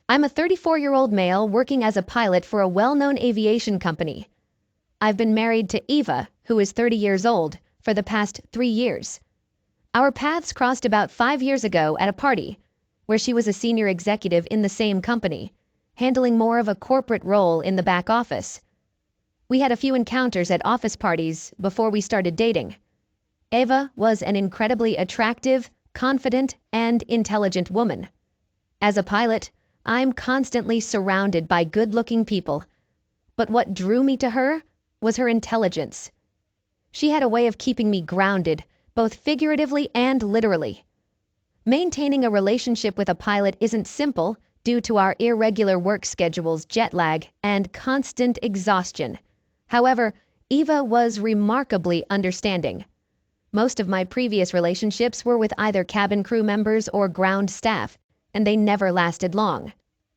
I'm a 34-year-old male working as a pilot for a well-known aviation company. I've been married to Eva, who is 30 years old, for the past 3 years. Our paths crossed about 5 years ago at a party, where she was a senior executive in the same company, handling more of a corporate role in the back office. We had a few encounters at office parties before we started dating. Eva was an incredibly attractive, confident, and intelligent woman. As a pilot, I'm constantly surrounded by good-looking people, but what drew me to her was her intelligence. She had a way of keeping me grounded, both figuratively and literally. Maintaining a relationship with a pilot isn't simple due to our irregular work schedules, jet lag, and constant exhaustion. However, Eva was remarkably understanding. Most of my previous relationships were with either cabin crew members or ground staff, and they never lasted long.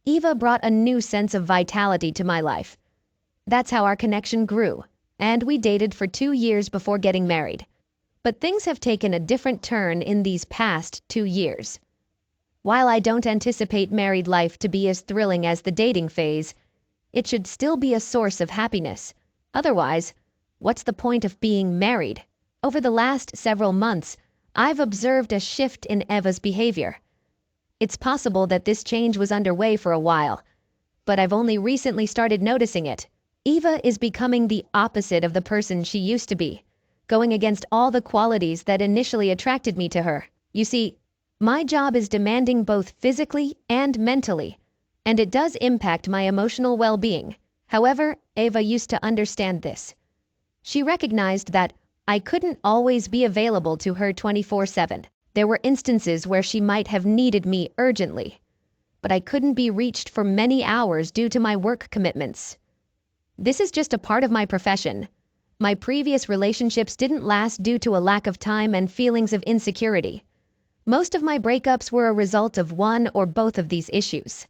Eva brought a new sense of vitality to my life. That's how our connection grew, and we dated for 2 years before getting married. But things have taken a different turn in these past 2 years. While I don't anticipate married life to be as thrilling as the dating phase, it should still be a source of happiness. Otherwise, what's the point of being married? Over the last several months, I've observed a shift in Eva's behavior. It's possible that this change was underway for a while, but I've only recently started noticing it. Eva is becoming the opposite of the person she used to be, going against all the qualities that initially attracted me to her. You see, my job is demanding both physically and mentally, and it does impact my emotional well-being. However, Eva used to understand this. She recognized that I couldn't always be available to her 24/7. There were instances where she might have needed me urgently, but I couldn't be reached for many hours due to my work commitments. This is just a part of my profession. My previous relationships didn't last due to a lack of time and feelings of insecurity. Most of my breakups were a result of one or both of these issues.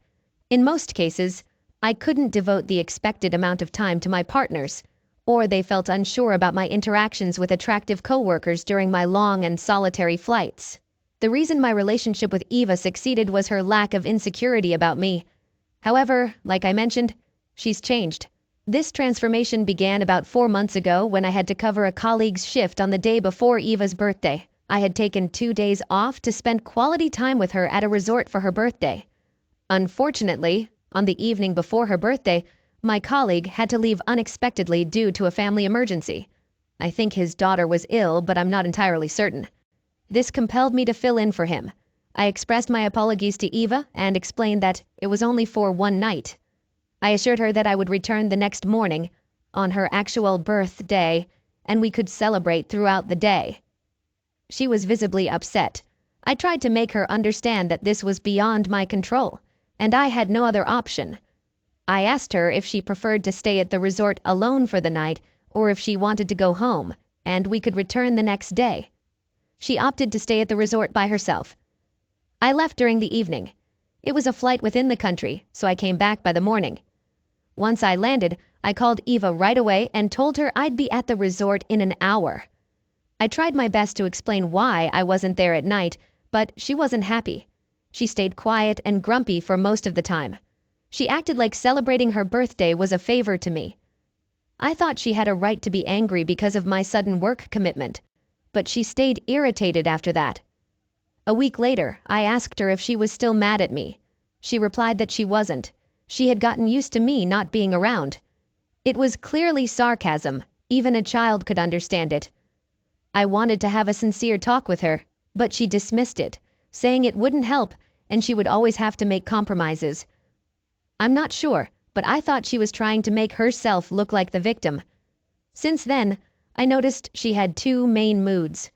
In most cases, I couldn't devote the expected amount of time to my partners, or they felt unsure about my interactions with attractive coworkers during my long and solitary flights. The reason my relationship with Eva succeeded was her lack of insecurity about me. However, like I mentioned, she's changed. This transformation began about 4 months ago when I had to cover a colleague's shift on the day before Eva's birthday. I had taken 2 days off to spend quality time with her at a resort for her birthday. Unfortunately, on the evening before her birthday, my colleague had to leave unexpectedly due to a family emergency. I think his daughter was ill, but I'm not entirely certain. This compelled me to fill in for him. I expressed my apologies to Eva and explained that it was only for one night. I assured her that I would return the next morning, on her actual birthday, and we could celebrate throughout the day. She was visibly upset. I tried to make her understand that this was beyond my control, and I had no other option. I asked her if she preferred to stay at the resort alone for the night or if she wanted to go home, and we could return the next day. She opted to stay at the resort by herself. I left during the evening. It was a flight within the country, so I came back by the morning. Once I landed, I called Eva right away and told her I'd be at the resort in an hour. I tried my best to explain why I wasn't there at night, but she wasn't happy. She stayed quiet and grumpy for most of the time. She acted like celebrating her birthday was a favor to me. I thought she had a right to be angry because of my sudden work commitment, but she stayed irritated after that. A week later, I asked her if she was still mad at me. She replied that she wasn't. She had gotten used to me not being around. It was clearly sarcasm. Even a child could understand it. I wanted to have a sincere talk with her, but she dismissed it, saying it wouldn't help and she would always have to make compromises. I'm not sure, but I thought she was trying to make herself look like the victim. Since then, I noticed she had 2 main moods.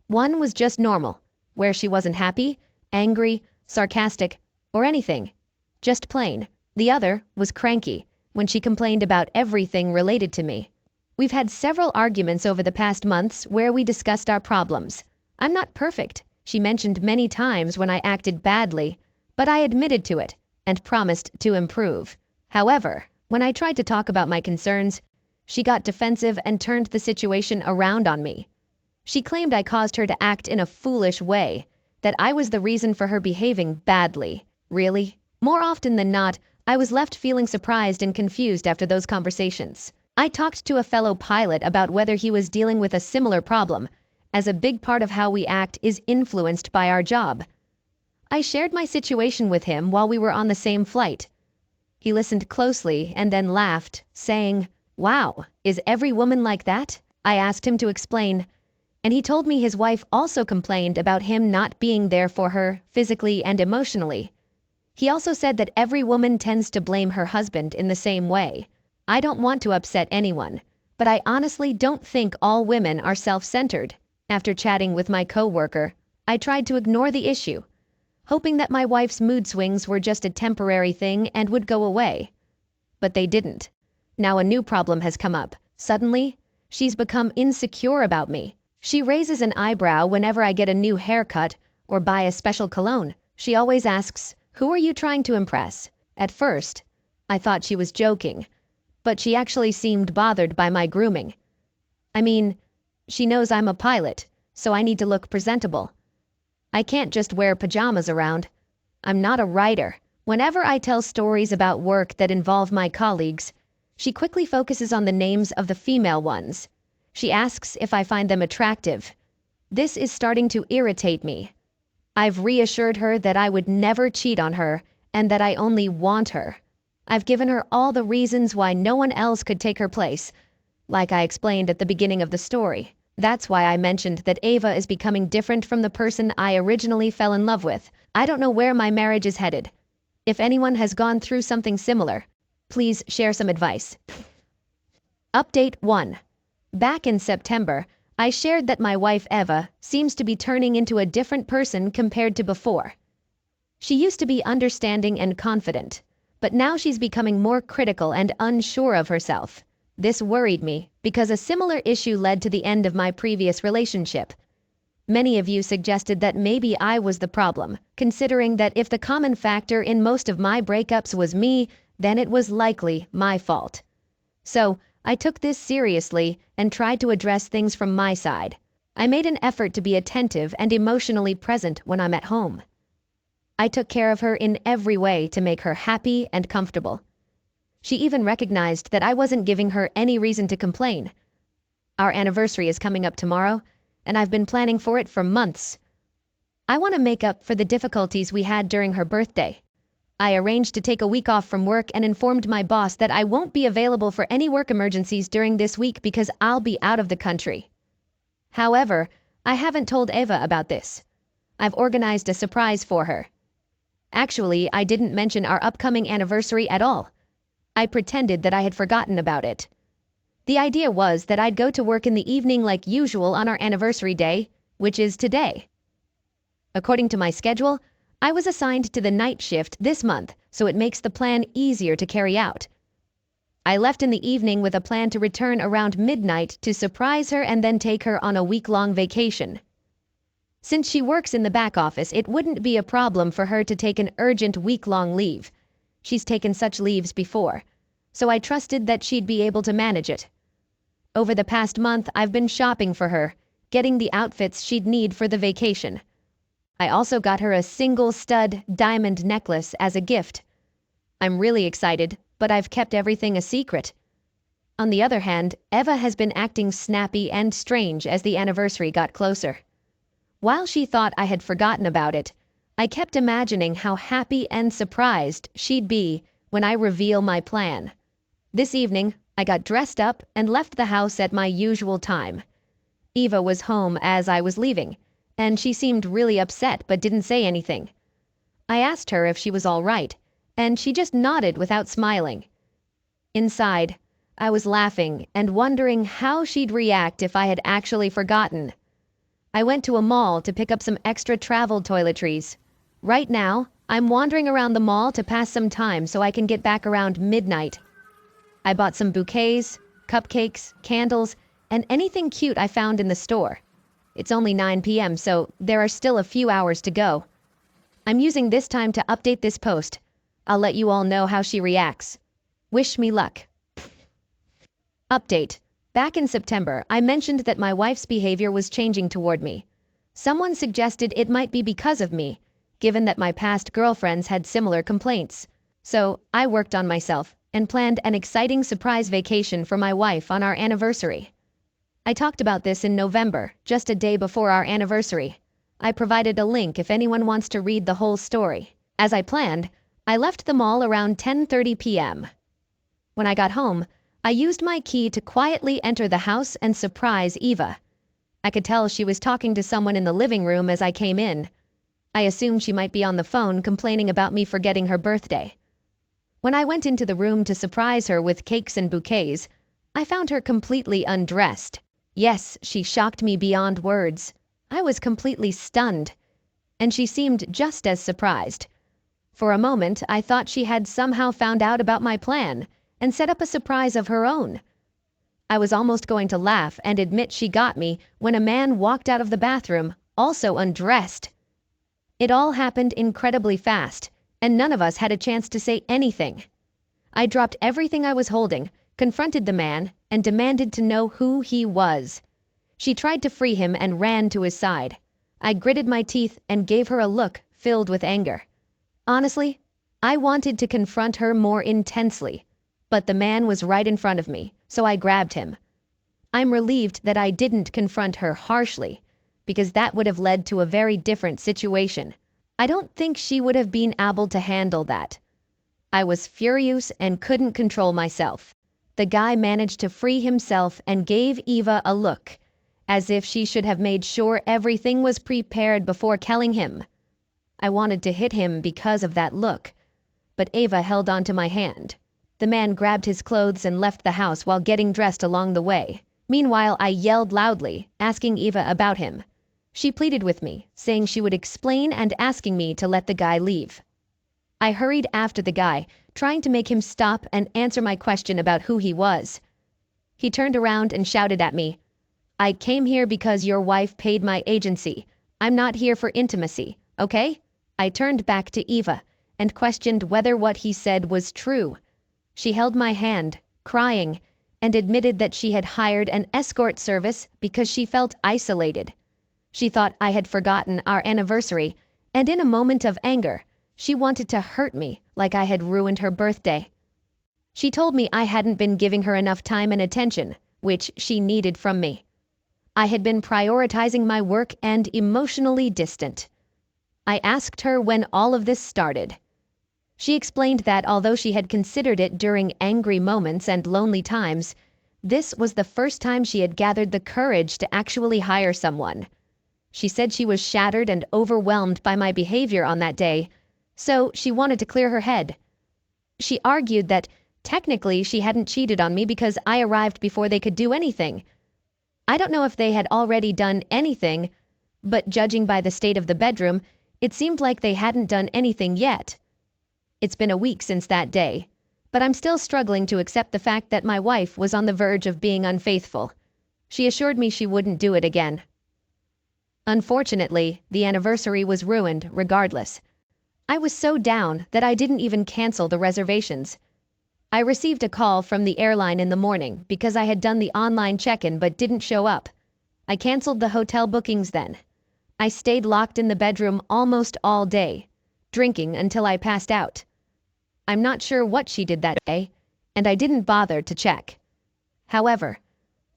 One was just normal, where she wasn't happy, angry, sarcastic, or anything. Just plain. The other was cranky, when she complained about everything related to me. We've had several arguments over the past months where we discussed our problems. I'm not perfect, she mentioned many times when I acted badly, but I admitted to it and promised to improve. However, when I tried to talk about my concerns, she got defensive and turned the situation around on me. She claimed I caused her to act in a foolish way, that I was the reason for her behaving badly. Really? More often than not, I was left feeling surprised and confused after those conversations. I talked to a fellow pilot about whether he was dealing with a similar problem, as a big part of how we act is influenced by our job. I shared my situation with him while we were on the same flight. He listened closely and then laughed, saying, "Wow, is every woman like that?" I asked him to explain, and he told me his wife also complained about him not being there for her, physically and emotionally. He also said that every woman tends to blame her husband in the same way. I don't want to upset anyone, but I honestly don't think all women are self-centered. After chatting with my coworker, I tried to ignore the issue, hoping that my wife's mood swings were just a temporary thing and would go away. But they didn't. Now a new problem has come up. Suddenly, she's become insecure about me. She raises an eyebrow whenever I get a new haircut or buy a special cologne. She always asks, "Who are you trying to impress?" At first, I thought she was joking, but she actually seemed bothered by my grooming. I mean, she knows I'm a pilot, so I need to look presentable. I can't just wear pajamas around. I'm not a writer. Whenever I tell stories about work that involve my colleagues, she quickly focuses on the names of the female ones. She asks if I find them attractive. This is starting to irritate me. I've reassured her that I would never cheat on her and that I only want her. I've given her all the reasons why no one else could take her place, like I explained at the beginning of the story. That's why I mentioned that Ava is becoming different from the person I originally fell in love with. I don't know where my marriage is headed. If anyone has gone through something similar, please share some advice. Update 1. Back in September, I shared that my wife Eva seems to be turning into a different person compared to before. She used to be understanding and confident, but now she's becoming more critical and unsure of herself. This worried me because a similar issue led to the end of my previous relationship. Many of you suggested that maybe I was the problem, considering that if the common factor in most of my breakups was me, then it was likely my fault. So, I took this seriously and tried to address things from my side. I made an effort to be attentive and emotionally present when I'm at home. I took care of her in every way to make her happy and comfortable. She even recognized that I wasn't giving her any reason to complain. Our anniversary is coming up tomorrow, and I've been planning for it for months. I want to make up for the difficulties we had during her birthday. I arranged to take a week off from work and informed my boss that I won't be available for any work emergencies during this week because I'll be out of the country. However, I haven't told Eva about this. I've organized a surprise for her. Actually, I didn't mention our upcoming anniversary at all. I pretended that I had forgotten about it. The idea was that I'd go to work in the evening like usual on our anniversary day, which is today. According to my schedule, I was assigned to the night shift this month, so it makes the plan easier to carry out. I left in the evening with a plan to return around midnight to surprise her and then take her on a week-long vacation. Since she works in the back office, it wouldn't be a problem for her to take an urgent week-long leave. She's taken such leaves before, so I trusted that she'd be able to manage it. Over the past month, I've been shopping for her, getting the outfits she'd need for the vacation. I also got her a single stud diamond necklace as a gift. I'm really excited, but I've kept everything a secret. On the other hand, Eva has been acting snappy and strange as the anniversary got closer. While she thought I had forgotten about it, I kept imagining how happy and surprised she'd be when I reveal my plan. This evening, I got dressed up and left the house at my usual time. Eva was home as I was leaving, and she seemed really upset but didn't say anything. I asked her if she was all right, and she just nodded without smiling. Inside, I was laughing and wondering how she'd react if I had actually forgotten. I went to a mall to pick up some extra travel toiletries. Right now, I'm wandering around the mall to pass some time so I can get back around midnight. I bought some bouquets, cupcakes, candles, and anything cute I found in the store. It's only 9 p.m., so there are still a few hours to go. I'm using this time to update this post. I'll let you all know how she reacts. Wish me luck. Update. Back in September, I mentioned that my wife's behavior was changing toward me. Someone suggested it might be because of me, given that my past girlfriends had similar complaints. So, I worked on myself and planned an exciting surprise vacation for my wife on our anniversary. I talked about this in November, just a day before our anniversary. I provided a link if anyone wants to read the whole story. As I planned, I left the mall around 10:30 p.m. When I got home, I used my key to quietly enter the house and surprise Eva. I could tell she was talking to someone in the living room as I came in. I assumed she might be on the phone complaining about me forgetting her birthday. When I went into the room to surprise her with cakes and bouquets, I found her completely undressed. Yes, she shocked me beyond words. I was completely stunned. And she seemed just as surprised. For a moment, I thought she had somehow found out about my plan and set up a surprise of her own. I was almost going to laugh and admit she got me when a man walked out of the bathroom, also undressed. It all happened incredibly fast, and none of us had a chance to say anything. I dropped everything I was holding, confronted the man, and demanded to know who he was. She tried to free him and ran to his side. I gritted my teeth and gave her a look filled with anger. Honestly, I wanted to confront her more intensely, but the man was right in front of me, so I grabbed him. I'm relieved that I didn't confront her harshly, because that would have led to a very different situation. I don't think she would have been able to handle that. I was furious and couldn't control myself. The guy managed to free himself and gave Eva a look, as if she should have made sure everything was prepared before killing him. I wanted to hit him because of that look, but Eva held onto my hand. The man grabbed his clothes and left the house while getting dressed along the way. Meanwhile, I yelled loudly, asking Eva about him. She pleaded with me, saying she would explain and asking me to let the guy leave. I hurried after the guy, trying to make him stop and answer my question about who he was. He turned around and shouted at me, "I came here because your wife paid my agency. I'm not here for intimacy, okay?" I turned back to Eva and questioned whether what he said was true. She held my hand, crying, and admitted that she had hired an escort service because she felt isolated. She thought I had forgotten our anniversary, and in a moment of anger, she wanted to hurt me like I had ruined her birthday. She told me I hadn't been giving her enough time and attention, which she needed from me. I had been prioritizing my work and emotionally distant. I asked her when all of this started. She explained that although she had considered it during angry moments and lonely times, this was the first time she had gathered the courage to actually hire someone. She said she was shattered and overwhelmed by my behavior on that day, so she wanted to clear her head. She argued that technically she hadn't cheated on me because I arrived before they could do anything. I don't know if they had already done anything, but judging by the state of the bedroom, it seemed like they hadn't done anything yet. It's been a week since that day, but I'm still struggling to accept the fact that my wife was on the verge of being unfaithful. She assured me she wouldn't do it again. Unfortunately, the anniversary was ruined regardless. I was so down that I didn't even cancel the reservations. I received a call from the airline in the morning because I had done the online check-in but didn't show up. I canceled the hotel bookings then. I stayed locked in the bedroom almost all day, drinking until I passed out. I'm not sure what she did that day, and I didn't bother to check. However,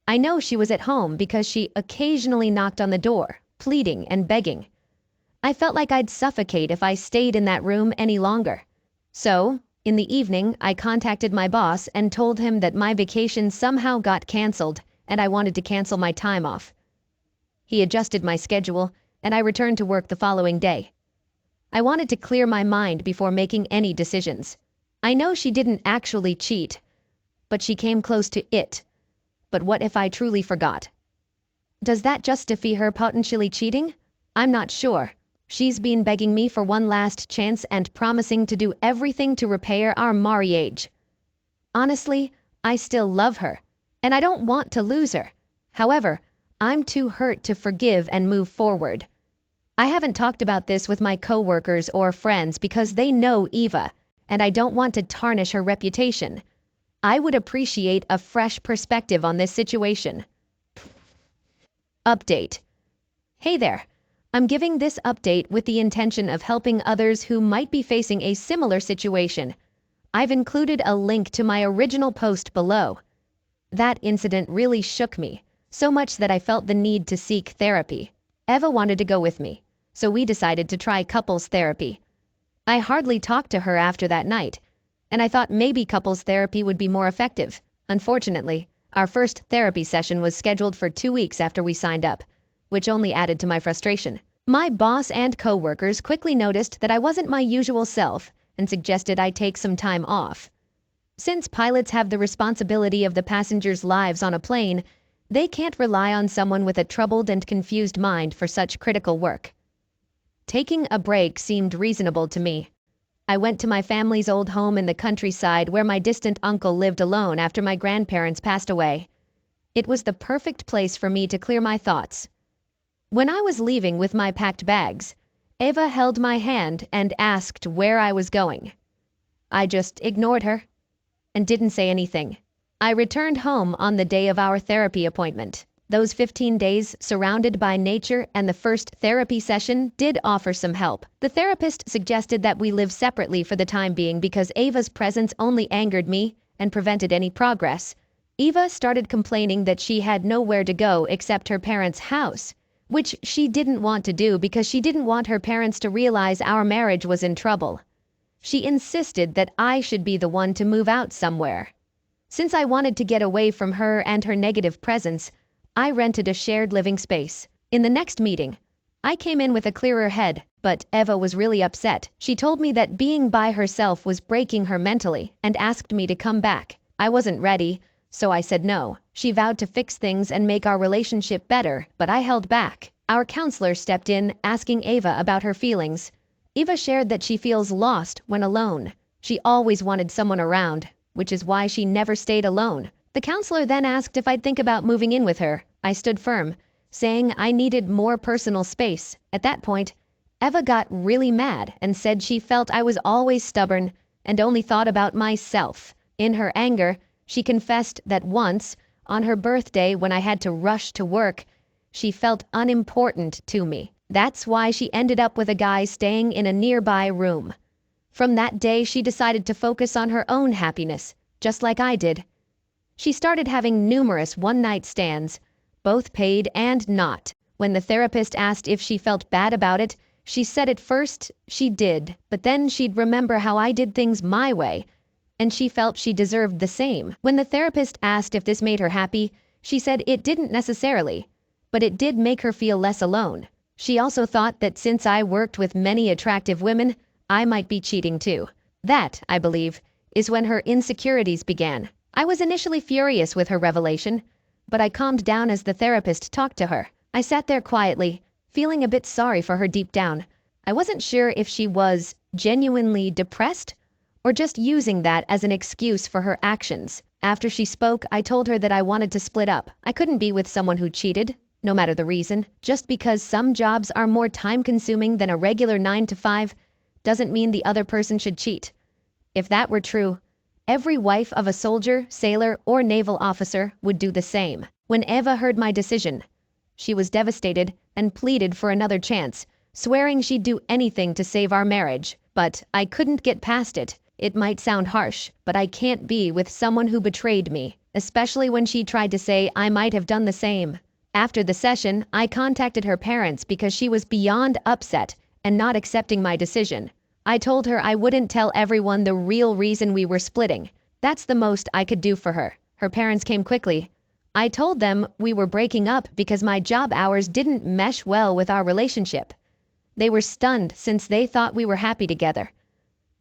I know she was at home because she occasionally knocked on the door, pleading and begging. I felt like I'd suffocate if I stayed in that room any longer. So, in the evening, I contacted my boss and told him that my vacation somehow got canceled and I wanted to cancel my time off. He adjusted my schedule, and I returned to work the following day. I wanted to clear my mind before making any decisions. I know she didn't actually cheat, but she came close to it. But what if I truly forgot? Does that justify her potentially cheating? I'm not sure. She's been begging me for one last chance and promising to do everything to repair our marriage. Honestly, I still love her, and I don't want to lose her. However, I'm too hurt to forgive and move forward. I haven't talked about this with my coworkers or friends because they know Eva, and I don't want to tarnish her reputation. I would appreciate a fresh perspective on this situation. Update. Hey there. I'm giving this update with the intention of helping others who might be facing a similar situation. I've included a link to my original post below. That incident really shook me, so much that I felt the need to seek therapy. Eva wanted to go with me, so we decided to try couples therapy. I hardly talked to her after that night, and I thought maybe couples therapy would be more effective. Unfortunately, our first therapy session was scheduled for 2 weeks after we signed up, which only added to my frustration. My boss and co-workers quickly noticed that I wasn't my usual self and suggested I take some time off. Since pilots have the responsibility of the passengers' lives on a plane, they can't rely on someone with a troubled and confused mind for such critical work. Taking a break seemed reasonable to me. I went to my family's old home in the countryside where my distant uncle lived alone after my grandparents passed away. It was the perfect place for me to clear my thoughts. When I was leaving with my packed bags, Eva held my hand and asked where I was going. I just ignored her and didn't say anything. I returned home on the day of our therapy appointment. Those 15 days surrounded by nature and the first therapy session did offer some help. The therapist suggested that we live separately for the time being because Eva's presence only angered me and prevented any progress. Eva started complaining that she had nowhere to go except her parents' house, which she didn't want to do because she didn't want her parents to realize our marriage was in trouble. She insisted that I should be the one to move out somewhere. Since I wanted to get away from her and her negative presence, I rented a shared living space. In the next meeting, I came in with a clearer head, but Eva was really upset. She told me that being by herself was breaking her mentally and asked me to come back. I wasn't ready, so I said no. She vowed to fix things and make our relationship better, but I held back. Our counselor stepped in, asking Eva about her feelings. Eva shared that she feels lost when alone. She always wanted someone around, which is why she never stayed alone. The counselor then asked if I'd think about moving in with her. I stood firm, saying I needed more personal space. At that point, Eva got really mad and said she felt I was always stubborn and only thought about myself. In her anger, she confessed that once, on her birthday when I had to rush to work, she felt unimportant to me. That's why she ended up with a guy staying in a nearby room. From that day, she decided to focus on her own happiness, just like I did. She started having numerous one-night stands, both paid and not. When the therapist asked if she felt bad about it, she said at first she did, but then she'd remember how I did things my way, and she felt she deserved the same. When the therapist asked if this made her happy, she said it didn't necessarily, but it did make her feel less alone. She also thought that since I worked with many attractive women, I might be cheating too. That, I believe, is when her insecurities began. I was initially furious with her revelation, but I calmed down as the therapist talked to her. I sat there quietly, feeling a bit sorry for her deep down. I wasn't sure if she was genuinely depressed or just using that as an excuse for her actions. After she spoke, I told her that I wanted to split up. I couldn't be with someone who cheated, no matter the reason. Just because some jobs are more time-consuming than a regular 9-to-5 doesn't mean the other person should cheat. If that were true, every wife of a soldier, sailor, or naval officer would do the same. When Eva heard my decision, she was devastated and pleaded for another chance, swearing she'd do anything to save our marriage. But I couldn't get past it. It might sound harsh, but I can't be with someone who betrayed me, especially when she tried to say I might have done the same. After the session, I contacted her parents because she was beyond upset and not accepting my decision. I told her I wouldn't tell everyone the real reason we were splitting. That's the most I could do for her. Her parents came quickly. I told them we were breaking up because my job hours didn't mesh well with our relationship. They were stunned since they thought we were happy together.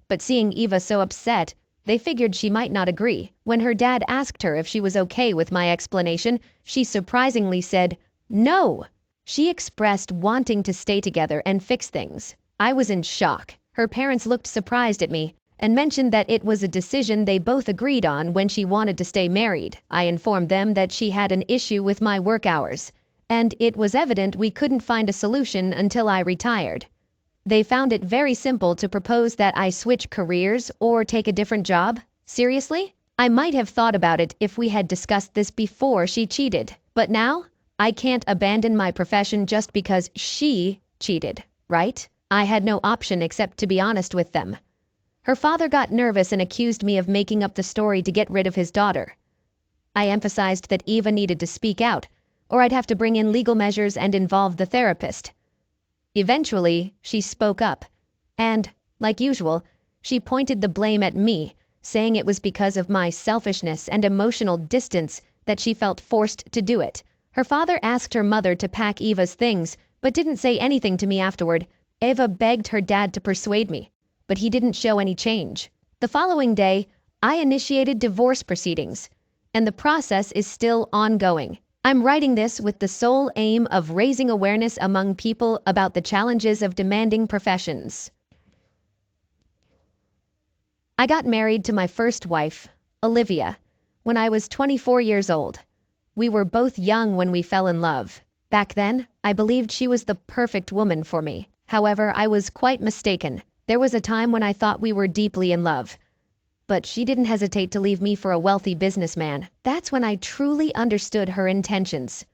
But seeing Eva so upset, they figured she might not agree. When her dad asked her if she was okay with my explanation, she surprisingly said, no. She expressed wanting to stay together and fix things. I was in shock. Her parents looked surprised at me and mentioned that it was a decision they both agreed on when she wanted to stay married. I informed them that she had an issue with my work hours, and it was evident we couldn't find a solution until I retired. They found it very simple to propose that I switch careers or take a different job. Seriously? I might have thought about it if we had discussed this before she cheated. But now, I can't abandon my profession just because she cheated, right? I had no option except to be honest with them. Her father got nervous and accused me of making up the story to get rid of his daughter. I emphasized that Eva needed to speak out, or I'd have to bring in legal measures and involve the therapist. Eventually, she spoke up, and, like usual, she pointed the blame at me, saying it was because of my selfishness and emotional distance that she felt forced to do it. Her father asked her mother to pack Eva's things, but didn't say anything to me afterward. Eva begged her dad to persuade me, but he didn't show any change. The following day, I initiated divorce proceedings, and the process is still ongoing. I'm writing this with the sole aim of raising awareness among people about the challenges of demanding professions. I got married to my first wife, Olivia, when I was 24 years old. We were both young when we fell in love. Back then, I believed she was the perfect woman for me. However, I was quite mistaken. There was a time when I thought we were deeply in love. But she didn't hesitate to leave me for a wealthy businessman. That's when I truly understood her intentions.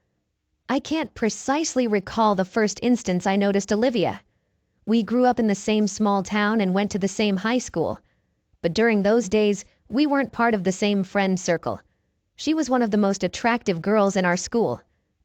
I can't precisely recall the first instance I noticed Olivia. We grew up in the same small town and went to the same high school. But during those days, we weren't part of the same friend circle. She was one of the most attractive girls in our school,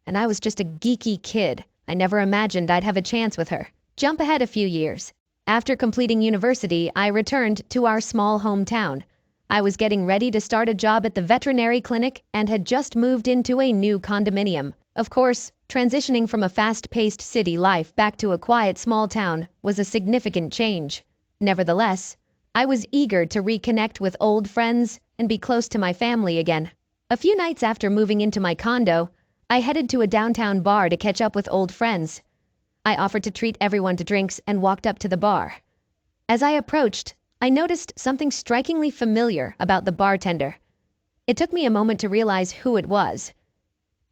and I was just a geeky kid. I never imagined I'd have a chance with her. Jump ahead a few years. After completing university, I returned to our small hometown. I was getting ready to start a job at the veterinary clinic and had just moved into a new condominium. Of course, transitioning from a fast-paced city life back to a quiet small town was a significant change. Nevertheless, I was eager to reconnect with old friends and be close to my family again. A few nights after moving into my condo, I headed to a downtown bar to catch up with old friends. I offered to treat everyone to drinks and walked up to the bar. As I approached, I noticed something strikingly familiar about the bartender. It took me a moment to realize who it was.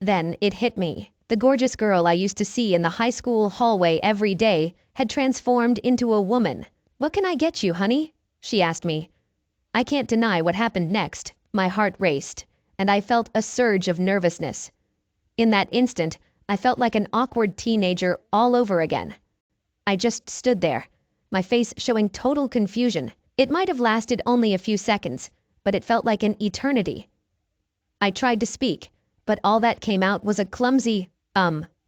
Then it hit me. The gorgeous girl I used to see in the high school hallway every day had transformed into a woman. "What can I get you, honey?" she asked me. I can't deny what happened next. My heart raced, and I felt a surge of nervousness. In that instant, I felt like an awkward teenager all over again. I just stood there, my face showing total confusion. It might have lasted only a few seconds, but it felt like an eternity. I tried to speak, but all that came out was a clumsy,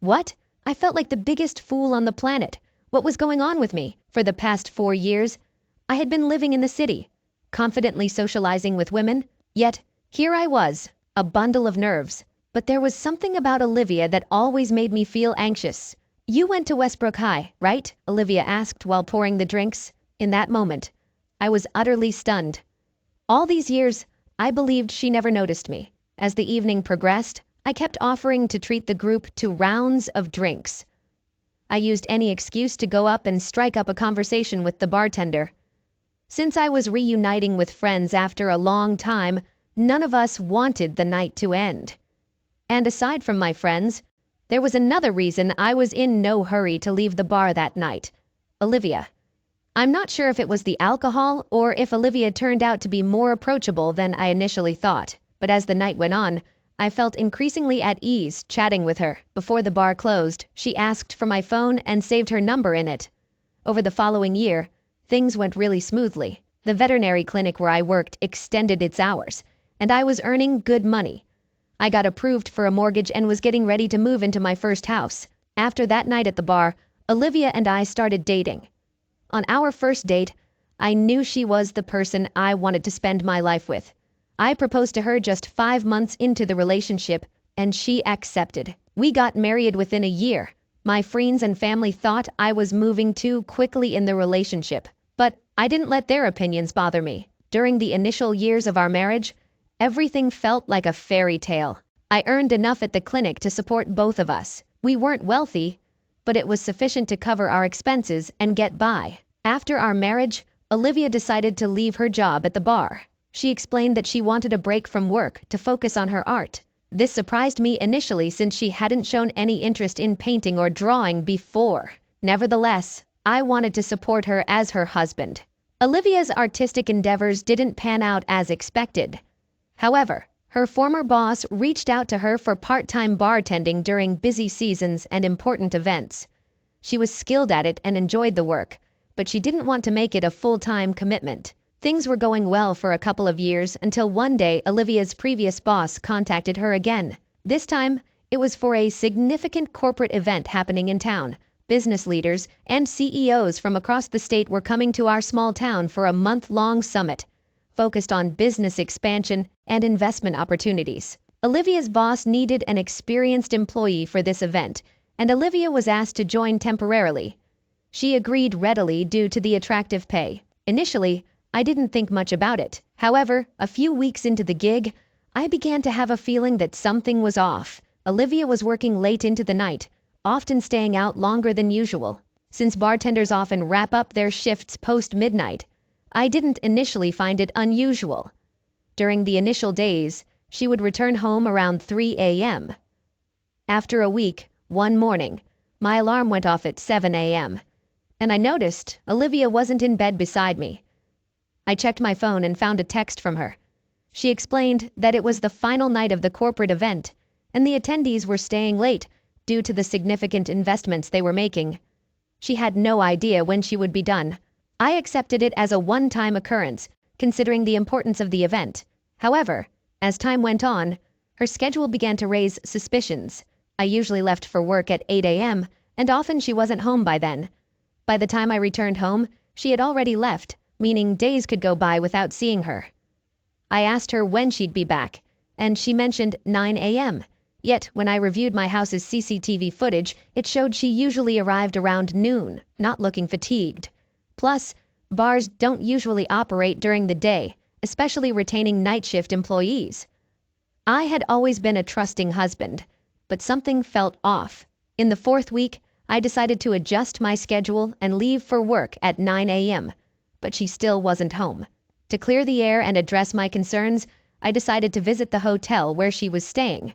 what? I felt like the biggest fool on the planet. What was going on with me? For the past 4 years, I had been living in the city, confidently socializing with women, yet here I was, a bundle of nerves. But there was something about Olivia that always made me feel anxious. "You went to Westbrook High, right?" Olivia asked while pouring the drinks. In that moment, I was utterly stunned. All these years, I believed she never noticed me. As the evening progressed, I kept offering to treat the group to rounds of drinks. I used any excuse to go up and strike up a conversation with the bartender. Since I was reuniting with friends after a long time, none of us wanted the night to end. And aside from my friends, there was another reason I was in no hurry to leave the bar that night. Olivia. I'm not sure if it was the alcohol or if Olivia turned out to be more approachable than I initially thought, but as the night went on, I felt increasingly at ease chatting with her. Before the bar closed, she asked for my phone and saved her number in it. Over the following year, things went really smoothly. The veterinary clinic where I worked extended its hours, and I was earning good money. I got approved for a mortgage and was getting ready to move into my first house. After that night at the bar, Olivia and I started dating. On our first date, I knew she was the person I wanted to spend my life with. I proposed to her just 5 months into the relationship, and she accepted. We got married within a year. My friends and family thought I was moving too quickly in the relationship, but I didn't let their opinions bother me. During the initial years of our marriage, everything felt like a fairy tale. I earned enough at the clinic to support both of us. We weren't wealthy, but it was sufficient to cover our expenses and get by. After our marriage, Olivia decided to leave her job at the bar. She explained that she wanted a break from work to focus on her art. This surprised me initially since she hadn't shown any interest in painting or drawing before. Nevertheless, I wanted to support her as her husband. Olivia's artistic endeavors didn't pan out as expected. However, her former boss reached out to her for part-time bartending during busy seasons and important events. She was skilled at it and enjoyed the work, but she didn't want to make it a full-time commitment. Things were going well for a couple of years until one day Olivia's previous boss contacted her again. This time, it was for a significant corporate event happening in town. Business leaders and CEOs from across the state were coming to our small town for a month-long summit, focused on business expansion and investment opportunities. Olivia's boss needed an experienced employee for this event, and Olivia was asked to join temporarily. She agreed readily due to the attractive pay. Initially, I didn't think much about it. However, a few weeks into the gig, I began to have a feeling that something was off. Olivia was working late into the night, often staying out longer than usual. Since bartenders often wrap up their shifts post-midnight, I didn't initially find it unusual. During the initial days, she would return home around 3 a.m. After a week, one morning, my alarm went off at 7 a.m., and I noticed Olivia wasn't in bed beside me. I checked my phone and found a text from her. She explained that it was the final night of the corporate event, and the attendees were staying late due to the significant investments they were making. She had no idea when she would be done. I accepted it as a one-time occurrence, considering the importance of the event. However, as time went on, her schedule began to raise suspicions. I usually left for work at 8 a.m., and often she wasn't home by then. By the time I returned home, she had already left, meaning days could go by without seeing her. I asked her when she'd be back, and she mentioned 9 a.m. Yet, when I reviewed my house's CCTV footage, it showed she usually arrived around noon, not looking fatigued. Plus, bars don't usually operate during the day, especially retaining night shift employees. I had always been a trusting husband, but something felt off. In the fourth week, I decided to adjust my schedule and leave for work at 9 a.m., but she still wasn't home. To clear the air and address my concerns, I decided to visit the hotel where she was staying.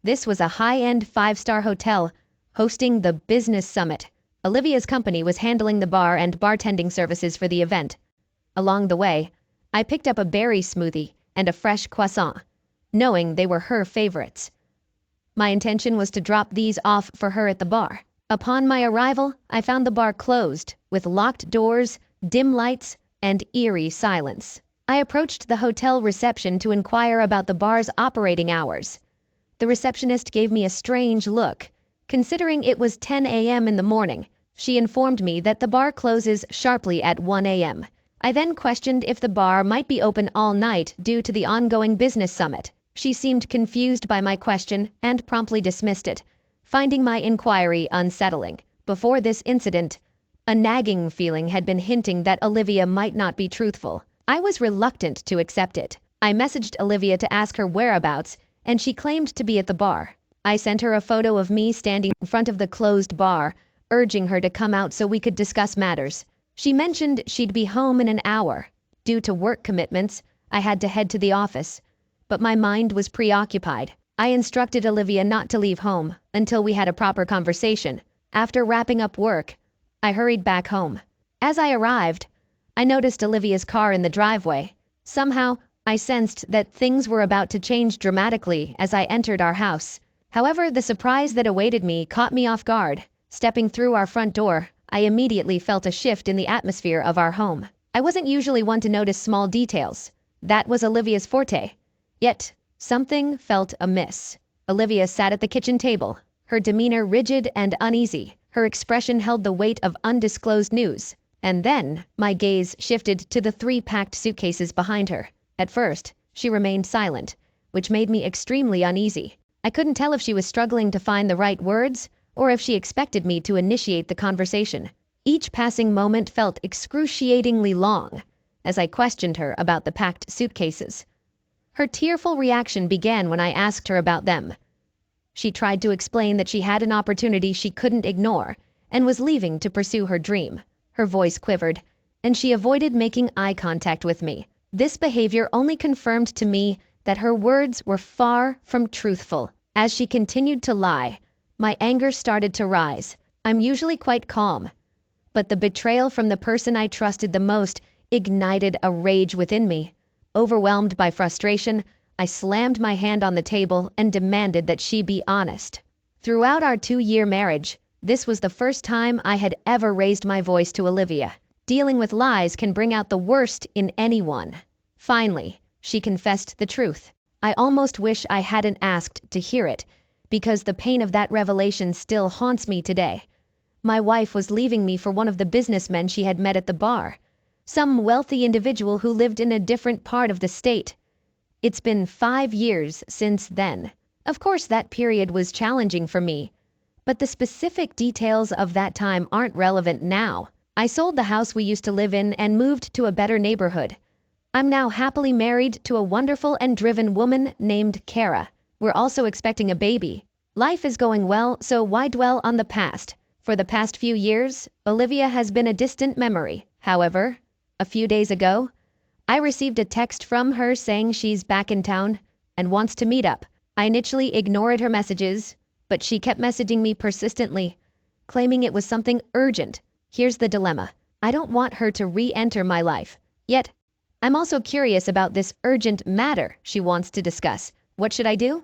This was a high-end 5-star hotel hosting the Business Summit. Olivia's company was handling the bar and bartending services for the event. Along the way, I picked up a berry smoothie and a fresh croissant, knowing they were her favorites. My intention was to drop these off for her at the bar. Upon my arrival, I found the bar closed, with locked doors, dim lights, and eerie silence. I approached the hotel reception to inquire about the bar's operating hours. The receptionist gave me a strange look. Considering it was 10 a.m. in the morning, she informed me that the bar closes sharply at 1 a.m. I then questioned if the bar might be open all night due to the ongoing business summit. She seemed confused by my question and promptly dismissed it, finding my inquiry unsettling. Before this incident, a nagging feeling had been hinting that Olivia might not be truthful. I was reluctant to accept it. I messaged Olivia to ask her whereabouts, and she claimed to be at the bar. I sent her a photo of me standing in front of the closed bar, urging her to come out so we could discuss matters. She mentioned she'd be home in an hour. Due to work commitments, I had to head to the office, but my mind was preoccupied. I instructed Olivia not to leave home until we had a proper conversation. After wrapping up work, I hurried back home. As I arrived, I noticed Olivia's car in the driveway. Somehow, I sensed that things were about to change dramatically as I entered our house. However, the surprise that awaited me caught me off guard. Stepping through our front door, I immediately felt a shift in the atmosphere of our home. I wasn't usually one to notice small details. That was Olivia's forte. Yet, something felt amiss. Olivia sat at the kitchen table, her demeanor rigid and uneasy. Her expression held the weight of undisclosed news. And then, my gaze shifted to the 3 packed suitcases behind her. At first, she remained silent, which made me extremely uneasy. I couldn't tell if she was struggling to find the right words, or if she expected me to initiate the conversation. Each passing moment felt excruciatingly long, as I questioned her about the packed suitcases. Her tearful reaction began when I asked her about them. She tried to explain that she had an opportunity she couldn't ignore, and was leaving to pursue her dream. Her voice quivered, and she avoided making eye contact with me. This behavior only confirmed to me that her words were far from truthful. As she continued to lie, my anger started to rise. I'm usually quite calm, but the betrayal from the person I trusted the most ignited a rage within me. Overwhelmed by frustration, I slammed my hand on the table and demanded that she be honest. Throughout our 2-year marriage, This was the first time I had ever raised my voice to Olivia. Dealing with lies can bring out the worst in anyone. Finally, she confessed the truth. I almost wish I hadn't asked to hear it, because the pain of that revelation still haunts me today. My wife was leaving me for one of the businessmen she had met at the bar. Some wealthy individual who lived in a different part of the state. It's been 5 years since then. Of course, that period was challenging for me, but the specific details of that time aren't relevant now. I sold the house we used to live in and moved to a better neighborhood. I'm now happily married to a wonderful and driven woman named Kara. We're also expecting a baby. Life is going well, so why dwell on the past? For the past few years, Olivia has been a distant memory. However, a few days ago, I received a text from her saying she's back in town and wants to meet up. I initially ignored her messages, but she kept messaging me persistently, claiming it was something urgent. Here's the dilemma. I don't want her to re-enter my life. Yet, I'm also curious about this urgent matter she wants to discuss. What should I do?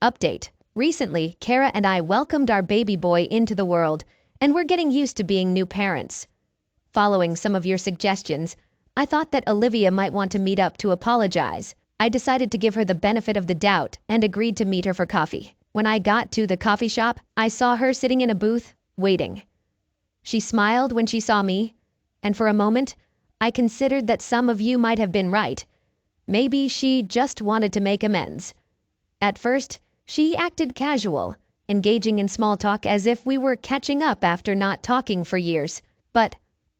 Update. Recently, Kara and I welcomed our baby boy into the world, and we're getting used to being new parents. Following some of your suggestions, I thought that Olivia might want to meet up to apologize. I decided to give her the benefit of the doubt and agreed to meet her for coffee. When I got to the coffee shop, I saw her sitting in a booth, waiting. She smiled when she saw me, and for a moment, I considered that some of you might have been right. Maybe she just wanted to make amends. At first, she acted casual, engaging in small talk as if we were catching up after not talking for years. But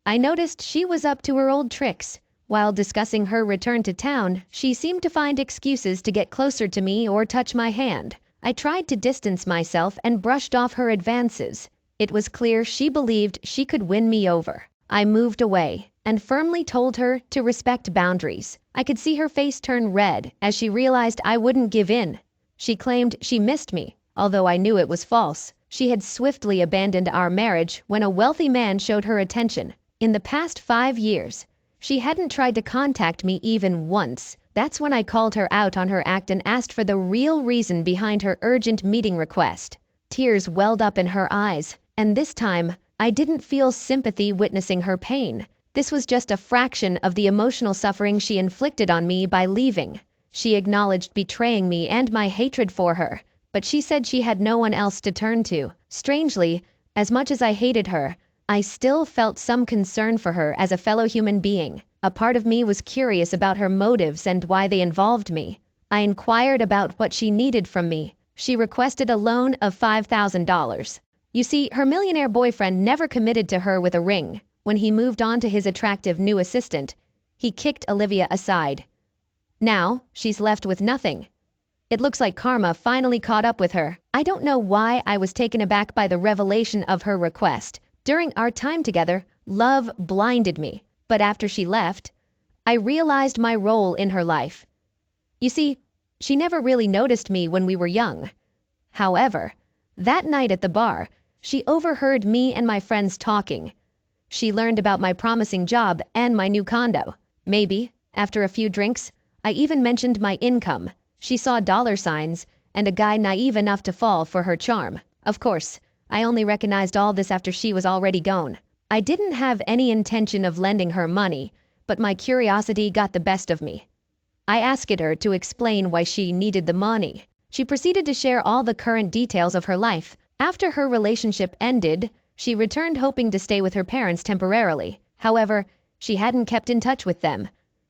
I noticed she was up to her old tricks. While discussing her return to town, she seemed to find excuses to get closer to me or touch my hand. I tried to distance myself and brushed off her advances. It was clear she believed she could win me over. I moved away and firmly told her to respect boundaries. I could see her face turn red as she realized I wouldn't give in. She claimed she missed me, although I knew it was false. She had swiftly abandoned our marriage when a wealthy man showed her attention. In the past 5 years, she hadn't tried to contact me even once. That's when I called her out on her act and asked for the real reason behind her urgent meeting request. Tears welled up in her eyes, and this time, I didn't feel sympathy witnessing her pain. This was just a fraction of the emotional suffering she inflicted on me by leaving. She acknowledged betraying me and my hatred for her, but she said she had no one else to turn to. Strangely, as much as I hated her, I still felt some concern for her as a fellow human being. A part of me was curious about her motives and why they involved me. I inquired about what she needed from me. She requested a loan of $5,000. You see, her millionaire boyfriend never committed to her with a ring. When he moved on to his attractive new assistant, he kicked Olivia aside. Now, she's left with nothing. It looks like karma finally caught up with her. I don't know why I was taken aback by the revelation of her request. During our time together, love blinded me. But after she left, I realized my role in her life. You see, she never really noticed me when we were young. However, that night at the bar, she overheard me and my friends talking. She learned about my promising job and my new condo. Maybe, after a few drinks, I even mentioned my income. She saw dollar signs and a guy naive enough to fall for her charm. Of course, I only recognized all this after she was already gone. I didn't have any intention of lending her money, but my curiosity got the best of me. I asked her to explain why she needed the money. She proceeded to share all the current details of her life. After her relationship ended, she returned hoping to stay with her parents temporarily. However, she hadn't kept in touch with them,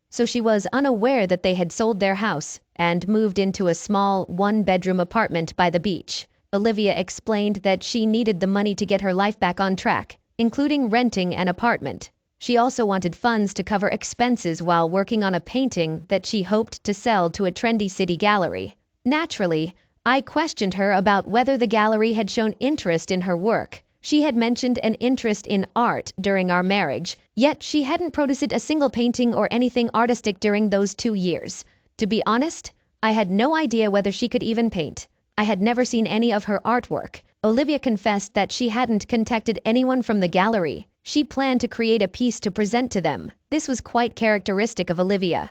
so she was unaware that they had sold their house and moved into a small one-bedroom apartment by the beach. Olivia explained that she needed the money to get her life back on track, including renting an apartment. She also wanted funds to cover expenses while working on a painting that she hoped to sell to a trendy city gallery. Naturally, I questioned her about whether the gallery had shown interest in her work. She had mentioned an interest in art during our marriage, yet she hadn't produced a single painting or anything artistic during those 2 years. To be honest, I had no idea whether she could even paint. I had never seen any of her artwork. Olivia confessed that she hadn't contacted anyone from the gallery. She planned to create a piece to present to them. This was quite characteristic of Olivia,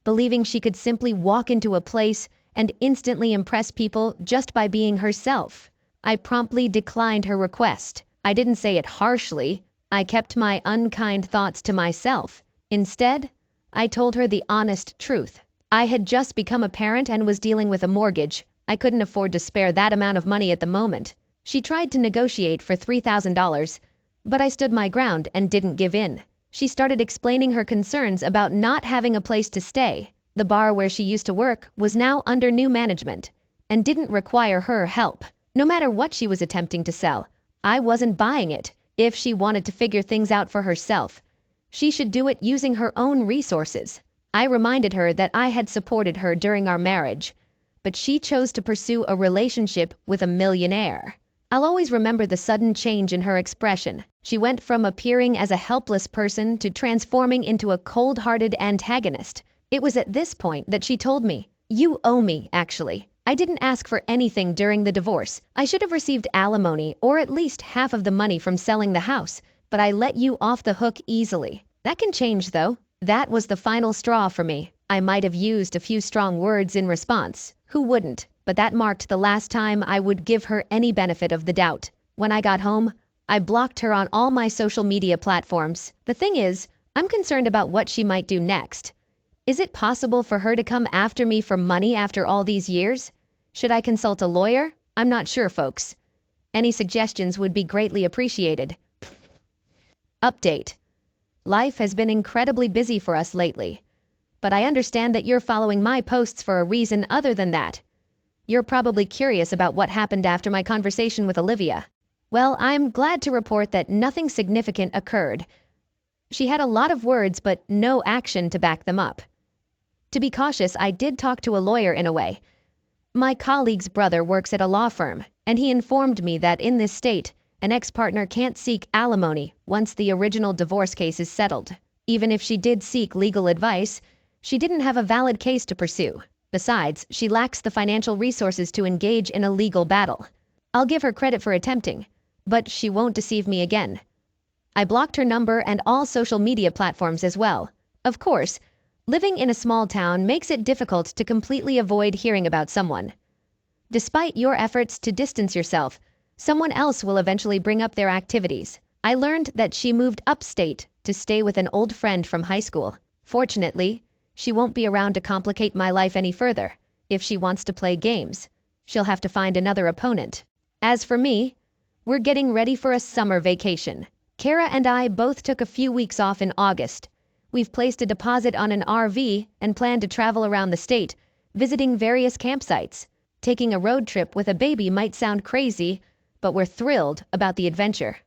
believing she could simply walk into a place and instantly impress people just by being herself. I promptly declined her request. I didn't say it harshly. I kept my unkind thoughts to myself. Instead, I told her the honest truth. I had just become a parent and was dealing with a mortgage. I couldn't afford to spare that amount of money at the moment. She tried to negotiate for $3,000, but I stood my ground and didn't give in. She started explaining her concerns about not having a place to stay. The bar where she used to work was now under new management and didn't require her help. No matter what she was attempting to sell, I wasn't buying it. If she wanted to figure things out for herself, she should do it using her own resources. I reminded her that I had supported her during our marriage, but she chose to pursue a relationship with a millionaire. I'll always remember the sudden change in her expression. She went from appearing as a helpless person to transforming into a cold-hearted antagonist. It was at this point that she told me, "You owe me, actually. I didn't ask for anything during the divorce. I should have received alimony or at least half of the money from selling the house, but I let you off the hook easily." That can change, though. That was the final straw for me. I might have used a few strong words in response. Who wouldn't? But that marked the last time I would give her any benefit of the doubt. When I got home, I blocked her on all my social media platforms. The thing is, I'm concerned about what she might do next. Is it possible for her to come after me for money after all these years? Should I consult a lawyer? I'm not sure, folks. Any suggestions would be greatly appreciated. Update. Life has been incredibly busy for us lately, but I understand that you're following my posts for a reason other than that. You're probably curious about what happened after my conversation with Olivia. Well, I'm glad to report that nothing significant occurred. She had a lot of words but no action to back them up. To be cautious, I did talk to a lawyer in a way. My colleague's brother works at a law firm, and he informed me that in this state, an ex-partner can't seek alimony once the original divorce case is settled. Even if she did seek legal advice, she didn't have a valid case to pursue. Besides, she lacks the financial resources to engage in a legal battle. I'll give her credit for attempting, but she won't deceive me again. I blocked her number and all social media platforms as well. Of course, living in a small town makes it difficult to completely avoid hearing about someone. Despite your efforts to distance yourself, someone else will eventually bring up their activities. I learned that she moved upstate to stay with an old friend from high school. Fortunately, she won't be around to complicate my life any further. If she wants to play games, she'll have to find another opponent. As for me, we're getting ready for a summer vacation. Kara and I both took a few weeks off in August. We've placed a deposit on an RV and plan to travel around the state, visiting various campsites. Taking a road trip with a baby might sound crazy, but we're thrilled about the adventure.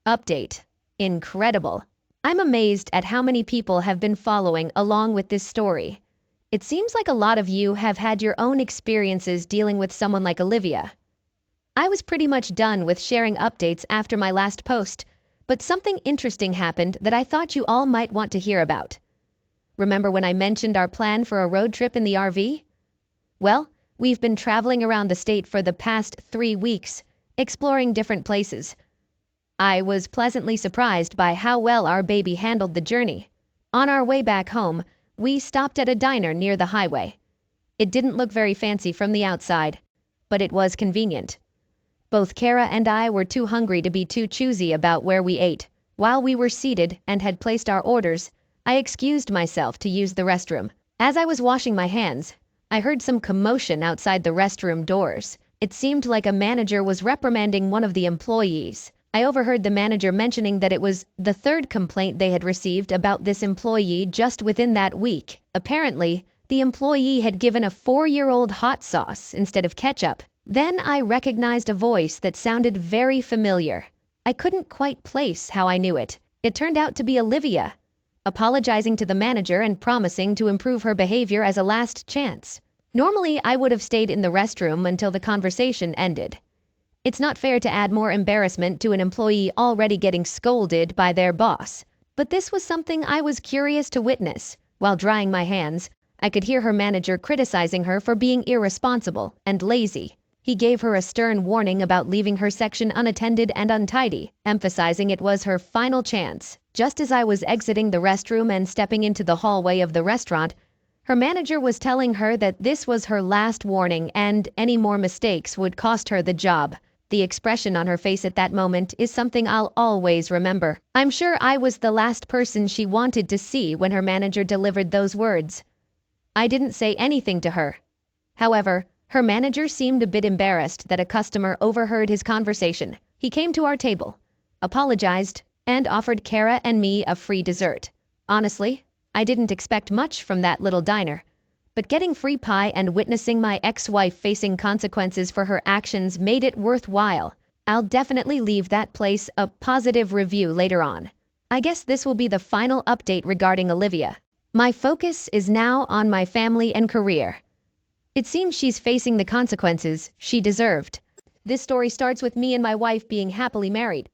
Update. Incredible. I'm amazed at how many people have been following along with this story. It seems like a lot of you have had your own experiences dealing with someone like Olivia. I was pretty much done with sharing updates after my last post, but something interesting happened that I thought you all might want to hear about. Remember when I mentioned our plan for a road trip in the RV? Well, we've been traveling around the state for the past 3 weeks, exploring different places. I was pleasantly surprised by how well our baby handled the journey. On our way back home, we stopped at a diner near the highway. It didn't look very fancy from the outside, but it was convenient. Both Kara and I were too hungry to be too choosy about where we ate. While we were seated and had placed our orders, I excused myself to use the restroom. As I was washing my hands, I heard some commotion outside the restroom doors. It seemed like a manager was reprimanding one of the employees. I overheard the manager mentioning that it was the 3rd complaint they had received about this employee just within that week. Apparently, the employee had given a 4-year-old hot sauce instead of ketchup. Then I recognized a voice that sounded very familiar. I couldn't quite place how I knew it. It turned out to be Olivia, apologizing to the manager and promising to improve her behavior as a last chance. Normally, I would have stayed in the restroom until the conversation ended. It's not fair to add more embarrassment to an employee already getting scolded by their boss. But this was something I was curious to witness. While drying my hands, I could hear her manager criticizing her for being irresponsible and lazy. He gave her a stern warning about leaving her section unattended and untidy, emphasizing it was her final chance. Just as I was exiting the restroom and stepping into the hallway of the restaurant, Her manager was telling her that this was her last warning and any more mistakes would cost her the job. The expression on her face at that moment is something I'll always remember. I'm sure I was the last person she wanted to see when her manager delivered those words. I didn't say anything to her. However, her manager seemed a bit embarrassed that a customer overheard his conversation. He came to our table, apologized, and offered Kara and me a free dessert. Honestly, I didn't expect much from that little diner, but getting free pie and witnessing my ex-wife facing consequences for her actions made it worthwhile. I'll definitely leave that place a positive review later on. I guess this will be the final update regarding Olivia. My focus is now on my family and career. It seems she's facing the consequences she deserved. This story starts with me and my wife being happily married.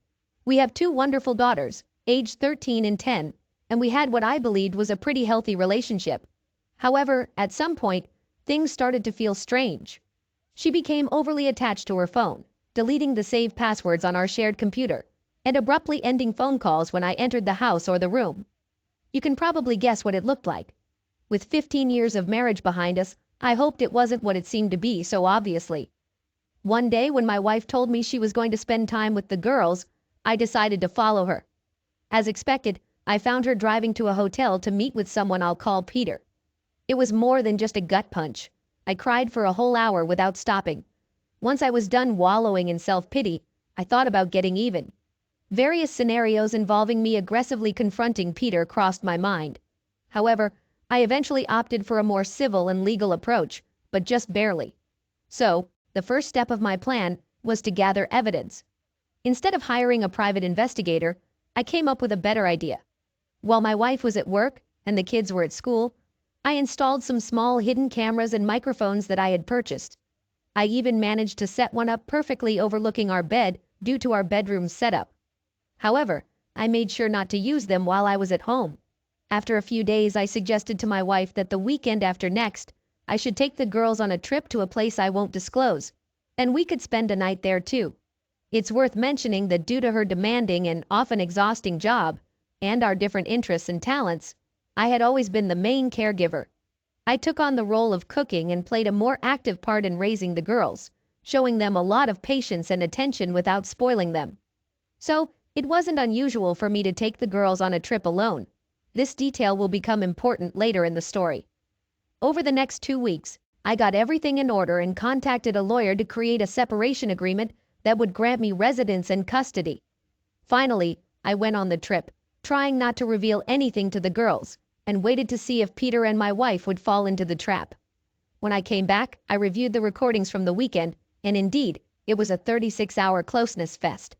We have 2 wonderful daughters, aged 13 and 10, and we had what I believed was a pretty healthy relationship. However, at some point, things started to feel strange. She became overly attached to her phone, deleting the saved passwords on our shared computer, and abruptly ending phone calls when I entered the house or the room. You can probably guess what it looked like. With 15 years of marriage behind us, I hoped it wasn't what it seemed to be so obviously. One day when my wife told me she was going to spend time with the girls, I decided to follow her. As expected, I found her driving to a hotel to meet with someone I'll call Peter. It was more than just a gut punch. I cried for a whole hour without stopping. Once I was done wallowing in self-pity, I thought about getting even. Various scenarios involving me aggressively confronting Peter crossed my mind. However, I eventually opted for a more civil and legal approach, but just barely. So, the first step of my plan was to gather evidence. Instead of hiring a private investigator, I came up with a better idea. While my wife was at work and the kids were at school, I installed some small hidden cameras and microphones that I had purchased. I even managed to set one up perfectly overlooking our bed due to our bedroom setup. However, I made sure not to use them while I was at home. After a few days, I suggested to my wife that the weekend after next, I should take the girls on a trip to a place I won't disclose, and we could spend a night there too. It's worth mentioning that due to her demanding and often exhausting job, and our different interests and talents, I had always been the main caregiver. I took on the role of cooking and played a more active part in raising the girls, showing them a lot of patience and attention without spoiling them. So, it wasn't unusual for me to take the girls on a trip alone. This detail will become important later in the story. Over the next 2 weeks, I got everything in order and contacted a lawyer to create a separation agreement that would grant me residence and custody. Finally, I went on the trip, trying not to reveal anything to the girls, and waited to see if Peter and my wife would fall into the trap. When I came back, I reviewed the recordings from the weekend, and indeed, it was a 36-hour closeness fest.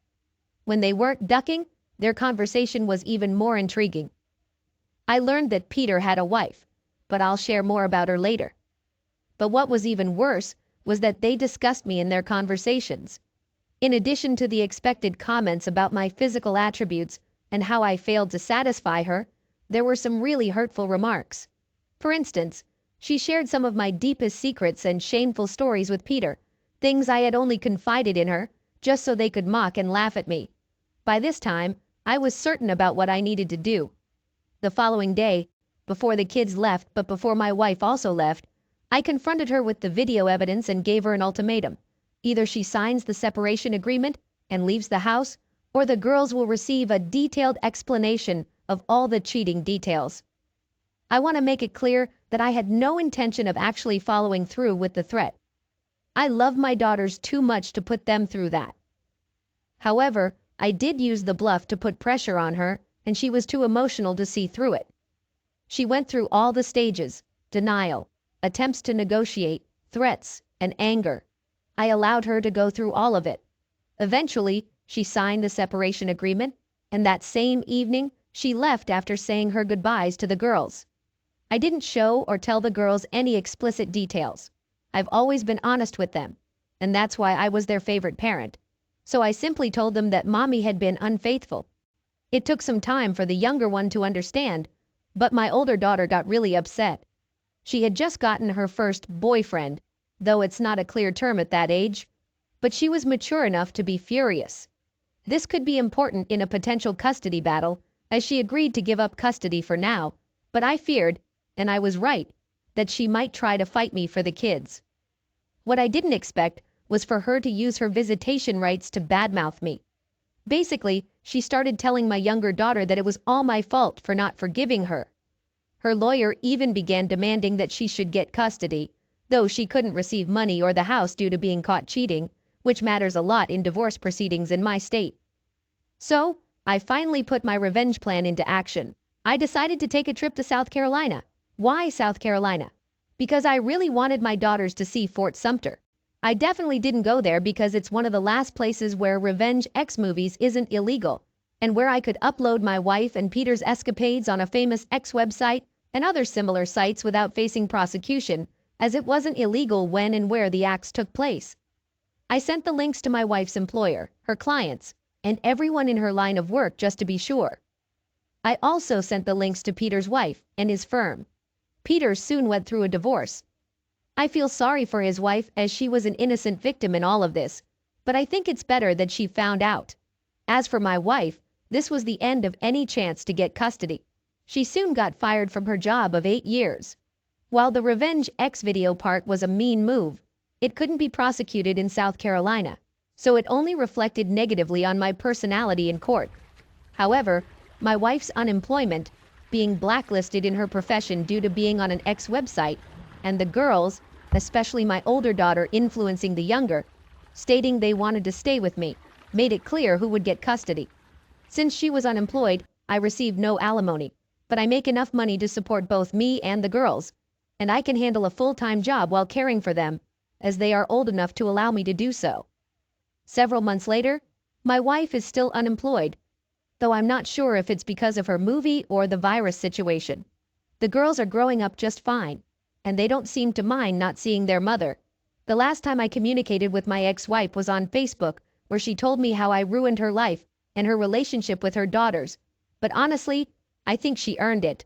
When they weren't ducking, their conversation was even more intriguing. I learned that Peter had a wife, but I'll share more about her later. But what was even worse was that they discussed me in their conversations. In addition to the expected comments about my physical attributes and how I failed to satisfy her, there were some really hurtful remarks. For instance, she shared some of my deepest secrets and shameful stories with Peter, things I had only confided in her, just so they could mock and laugh at me. By this time, I was certain about what I needed to do. The following day, before the kids left but before my wife also left, I confronted her with the video evidence and gave her an ultimatum. Either she signs the separation agreement and leaves the house, or the girls will receive a detailed explanation of all the cheating details. I want to make it clear that I had no intention of actually following through with the threat. I love my daughters too much to put them through that. However, I did use the bluff to put pressure on her, and she was too emotional to see through it. She went through all the stages: denial, attempts to negotiate, threats, and anger. I allowed her to go through all of it. Eventually, she signed the separation agreement, and that same evening, she left after saying her goodbyes to the girls. I didn't show or tell the girls any explicit details. I've always been honest with them, and that's why I was their favorite parent. So I simply told them that mommy had been unfaithful. It took some time for the younger one to understand, but my older daughter got really upset. She had just gotten her first boyfriend, though it's not a clear term at that age, but she was mature enough to be furious. This could be important in a potential custody battle, as she agreed to give up custody for now, but I feared, and I was right, that she might try to fight me for the kids. What I didn't expect was for her to use her visitation rights to badmouth me. Basically, she started telling my younger daughter that it was all my fault for not forgiving her. Her lawyer even began demanding that she should get custody, though she couldn't receive money or the house due to being caught cheating, which matters a lot in divorce proceedings in my state. So, I finally put my revenge plan into action. I decided to take a trip to South Carolina. Why South Carolina? Because I really wanted my daughters to see Fort Sumter. I definitely didn't go there because it's one of the last places where Revenge X movies isn't illegal, and where I could upload my wife and Peter's escapades on a famous X website and other similar sites without facing prosecution, as it wasn't illegal when and where the acts took place. I sent the links to my wife's employer, her clients, and everyone in her line of work just to be sure. I also sent the links to Peter's wife and his firm. Peter soon went through a divorce. I feel sorry for his wife as she was an innocent victim in all of this, but I think it's better that she found out. As for my wife, this was the end of any chance to get custody. She soon got fired from her job of 8 years. While the Revenge X video part was a mean move, it couldn't be prosecuted in South Carolina, so it only reflected negatively on my personality in court. However, my wife's unemployment, being blacklisted in her profession due to being on an X website, and the girls, especially my older daughter influencing the younger, stating they wanted to stay with me, made it clear who would get custody. Since she was unemployed, I received no alimony, but I make enough money to support both me and the girls, and I can handle a full-time job while caring for them, as they are old enough to allow me to do so. Several months later, my wife is still unemployed, though I'm not sure if it's because of her movie or the virus situation. The girls are growing up just fine, and they don't seem to mind not seeing their mother. The last time I communicated with my ex-wife was on Facebook, where she told me how I ruined her life and her relationship with her daughters, but honestly, I think she earned it.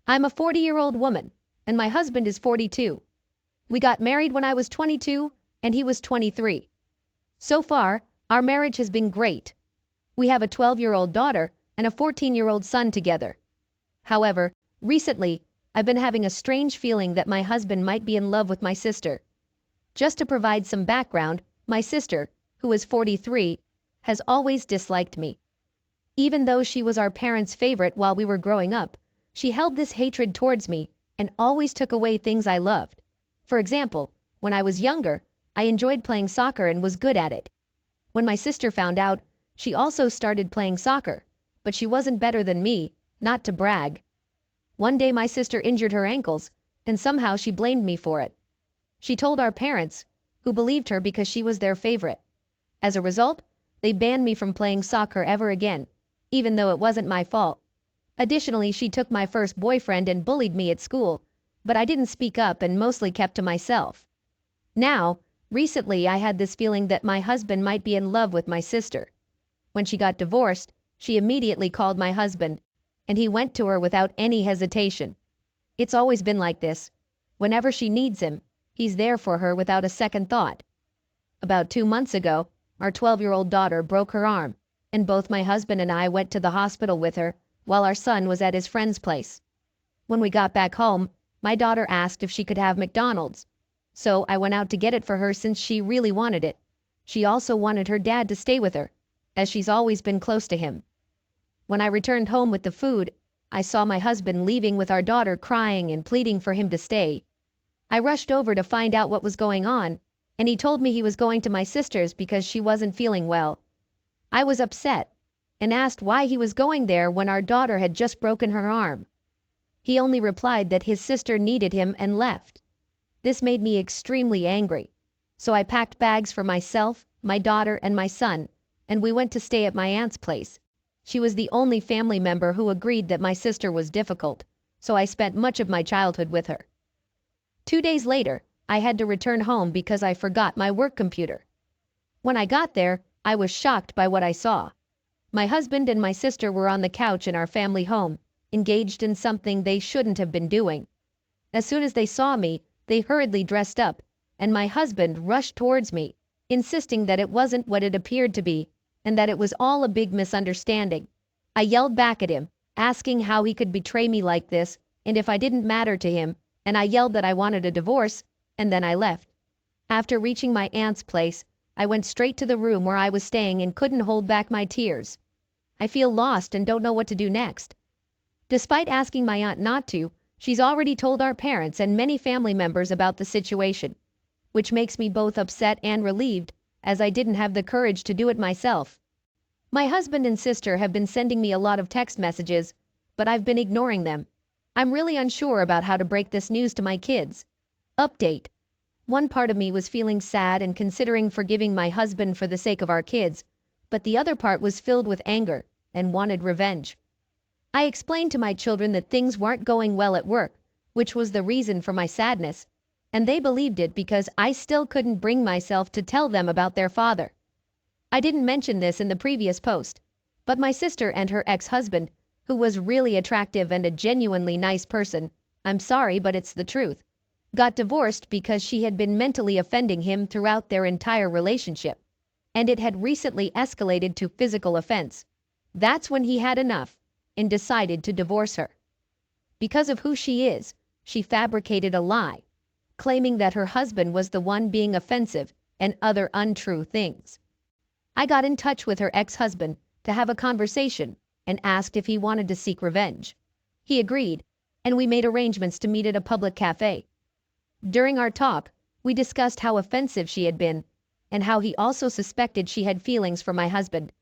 I'm a 40-year-old woman, and my husband is 42. We got married when I was 22, and he was 23. So far, our marriage has been great. We have a 12-year-old daughter and a 14-year-old son together. However, recently, I've been having a strange feeling that my husband might be in love with my sister. Just to provide some background, my sister, who is 43, has always disliked me. Even though she was our parents' favorite while we were growing up, she held this hatred towards me and always took away things I loved. For example, when I was younger, I enjoyed playing soccer and was good at it. When my sister found out, she also started playing soccer, but she wasn't better than me, not to brag. One day my sister injured her ankles, and somehow she blamed me for it. She told our parents, who believed her because she was their favorite. As a result, they banned me from playing soccer ever again, even though it wasn't my fault. Additionally, she took my first boyfriend and bullied me at school, but I didn't speak up and mostly kept to myself. Now, recently I had this feeling that my husband might be in love with my sister. When she got divorced, she immediately called my husband, and he went to her without any hesitation. It's always been like this. Whenever she needs him, he's there for her without a second thought. About 2 months ago, our 12-year-old daughter broke her arm, and both my husband and I went to the hospital with her while our son was at his friend's place. When we got back home, my daughter asked if she could have McDonald's, so I went out to get it for her since she really wanted it. She also wanted her dad to stay with her, as she's always been close to him. When I returned home with the food, I saw my husband leaving with our daughter crying and pleading for him to stay. I rushed over to find out what was going on, and he told me he was going to my sister's because she wasn't feeling well. I was upset and asked why he was going there when our daughter had just broken her arm. He only replied that his sister needed him and left. This made me extremely angry, so I packed bags for myself, my daughter, and my son, and we went to stay at my aunt's place. She was the only family member who agreed that my sister was difficult, so I spent much of my childhood with her. 2 days later, I had to return home because I forgot my work computer. When I got there, I was shocked by what I saw. My husband and my sister were on the couch in our family home, engaged in something they shouldn't have been doing. As soon as they saw me, they hurriedly dressed up, and my husband rushed towards me, insisting that it wasn't what it appeared to be, and that it was all a big misunderstanding. I yelled back at him, asking how he could betray me like this, and if I didn't matter to him, and I yelled that I wanted a divorce, and then I left. After reaching my aunt's place, I went straight to the room where I was staying and couldn't hold back my tears. I feel lost and don't know what to do next. Despite asking my aunt not to, she's already told our parents and many family members about the situation, which makes me both upset and relieved, as I didn't have the courage to do it myself. My husband and sister have been sending me a lot of text messages, but I've been ignoring them. I'm really unsure about how to break this news to my kids. Update. One part of me was feeling sad and considering forgiving my husband for the sake of our kids, but the other part was filled with anger and wanted revenge. I explained to my children that things weren't going well at work, which was the reason for my sadness, and they believed it because I still couldn't bring myself to tell them about their father. I didn't mention this in the previous post, but my sister and her ex-husband, who was really attractive and a genuinely nice person, I'm sorry but it's the truth, got divorced because she had been mentally offending him throughout their entire relationship, and it had recently escalated to physical offense. That's when he had enough and decided to divorce her. Because of who she is, she fabricated a lie, claiming that her husband was the one being offensive and other untrue things. I got in touch with her ex-husband to have a conversation and asked if he wanted to seek revenge. He agreed, and we made arrangements to meet at a public cafe. During our talk, we discussed how offensive she had been and how he also suspected she had feelings for my husband.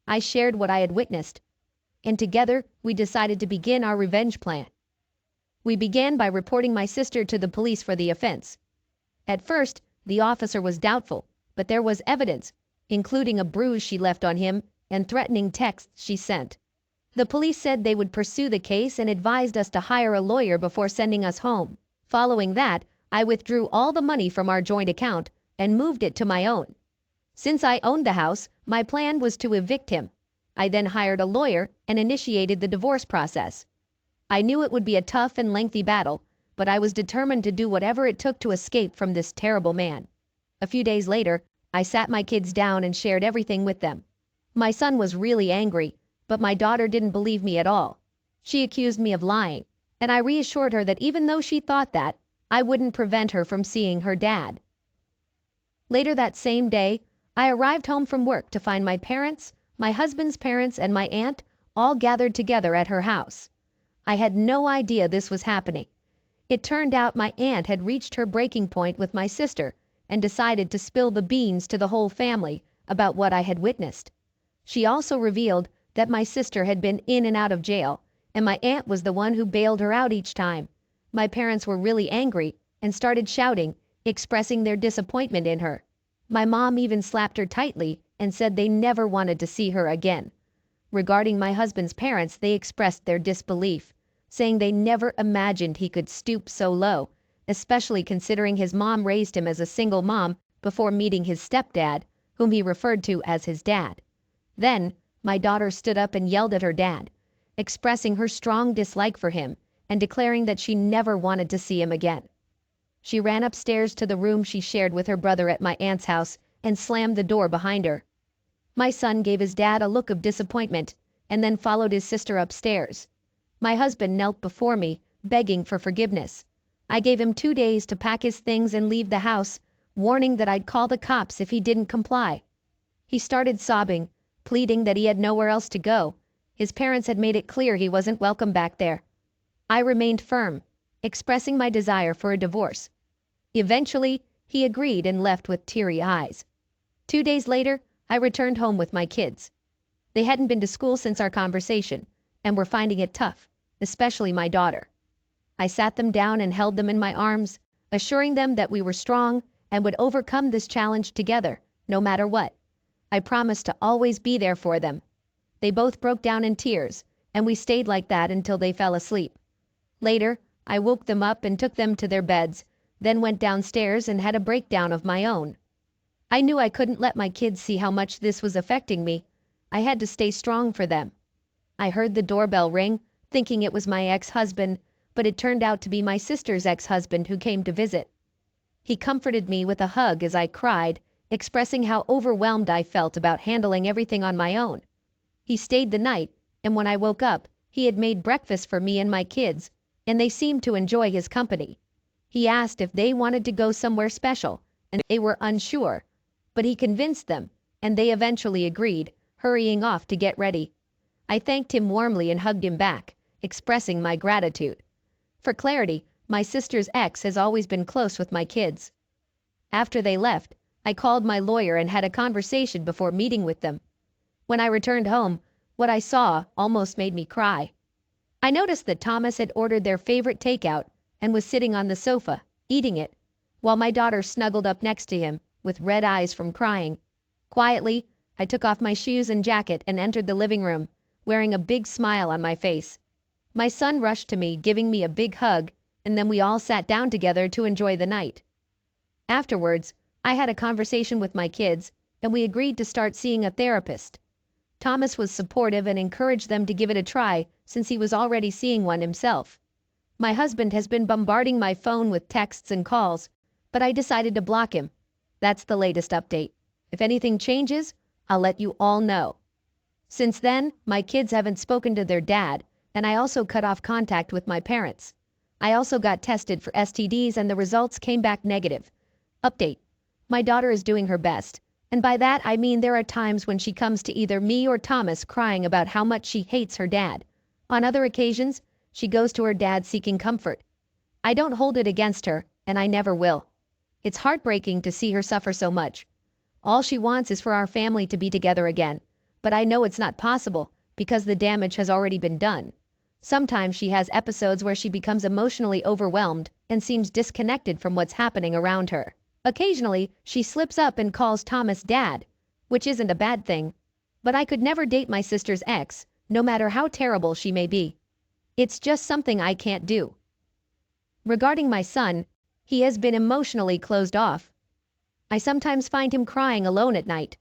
I shared what I had witnessed, and together we decided to begin our revenge plan. We began by reporting my sister to the police for the offense. At first, the officer was doubtful, but there was evidence, including a bruise she left on him and threatening texts she sent. The police said they would pursue the case and advised us to hire a lawyer before sending us home. Following that, I withdrew all the money from our joint account and moved it to my own. Since I owned the house, my plan was to evict him. I then hired a lawyer and initiated the divorce process. I knew it would be a tough and lengthy battle, but I was determined to do whatever it took to escape from this terrible man. A few days later, I sat my kids down and shared everything with them. My son was really angry, but my daughter didn't believe me at all. She accused me of lying, and I reassured her that even though she thought that, I wouldn't prevent her from seeing her dad. Later that same day, I arrived home from work to find my parents, my husband's parents, and my aunt all gathered together at her house. I had no idea this was happening. It turned out my aunt had reached her breaking point with my sister and decided to spill the beans to the whole family about what I had witnessed. She also revealed that my sister had been in and out of jail, and my aunt was the one who bailed her out each time. My parents were really angry and started shouting, expressing their disappointment in her. My mom even slapped her tightly and said they never wanted to see her again. Regarding my husband's parents, they expressed their disbelief, saying they never imagined he could stoop so low, especially considering his mom raised him as a single mom before meeting his stepdad, whom he referred to as his dad. Then, my daughter stood up and yelled at her dad, expressing her strong dislike for him and declaring that she never wanted to see him again. She ran upstairs to the room she shared with her brother at my aunt's house and slammed the door behind her. My son gave his dad a look of disappointment and then followed his sister upstairs. My husband knelt before me, begging for forgiveness. I gave him 2 days to pack his things and leave the house, warning that I'd call the cops if he didn't comply. He started sobbing, pleading that he had nowhere else to go. His parents had made it clear he wasn't welcome back there. I remained firm, expressing my desire for a divorce. Eventually, he agreed and left with teary eyes. 2 days later, I returned home with my kids. They hadn't been to school since our conversation and were finding it tough, especially my daughter. I sat them down and held them in my arms, assuring them that we were strong and would overcome this challenge together, no matter what. I promised to always be there for them. They both broke down in tears, and we stayed like that until they fell asleep. Later, I woke them up and took them to their beds, then went downstairs and had a breakdown of my own. I knew I couldn't let my kids see how much this was affecting me. I had to stay strong for them. I heard the doorbell ring, thinking it was my ex-husband, but it turned out to be my sister's ex-husband who came to visit. He comforted me with a hug as I cried, expressing how overwhelmed I felt about handling everything on my own. He stayed the night, and when I woke up, he had made breakfast for me and my kids, and they seemed to enjoy his company. He asked if they wanted to go somewhere special, and they were unsure, but he convinced them, and they eventually agreed, hurrying off to get ready. I thanked him warmly and hugged him back, expressing my gratitude. For clarity, my sister's ex has always been close with my kids. After they left, I called my lawyer and had a conversation before meeting with them. When I returned home, what I saw almost made me cry. I noticed that Thomas had ordered their favorite takeout and was sitting on the sofa, eating it, while my daughter snuggled up next to him, with red eyes from crying. Quietly, I took off my shoes and jacket and entered the living room, wearing a big smile on my face. My son rushed to me, giving me a big hug, and then we all sat down together to enjoy the night. Afterwards, I had a conversation with my kids, and we agreed to start seeing a therapist. Thomas was supportive and encouraged them to give it a try since he was already seeing one himself. My husband has been bombarding my phone with texts and calls, but I decided to block him. That's the latest update. If anything changes, I'll let you all know. Since then, my kids haven't spoken to their dad, and I also cut off contact with my parents. I also got tested for STDs and the results came back negative. Update. My daughter is doing her best, and by that I mean there are times when she comes to either me or Thomas crying about how much she hates her dad. On other occasions, she goes to her dad seeking comfort. I don't hold it against her, and I never will. It's heartbreaking to see her suffer so much. All she wants is for our family to be together again, but I know it's not possible because the damage has already been done. Sometimes she has episodes where she becomes emotionally overwhelmed and seems disconnected from what's happening around her. Occasionally, she slips up and calls Thomas dad, which isn't a bad thing. But I could never date my sister's ex, no matter how terrible she may be. It's just something I can't do. Regarding my son, he has been emotionally closed off. I sometimes find him crying alone at night,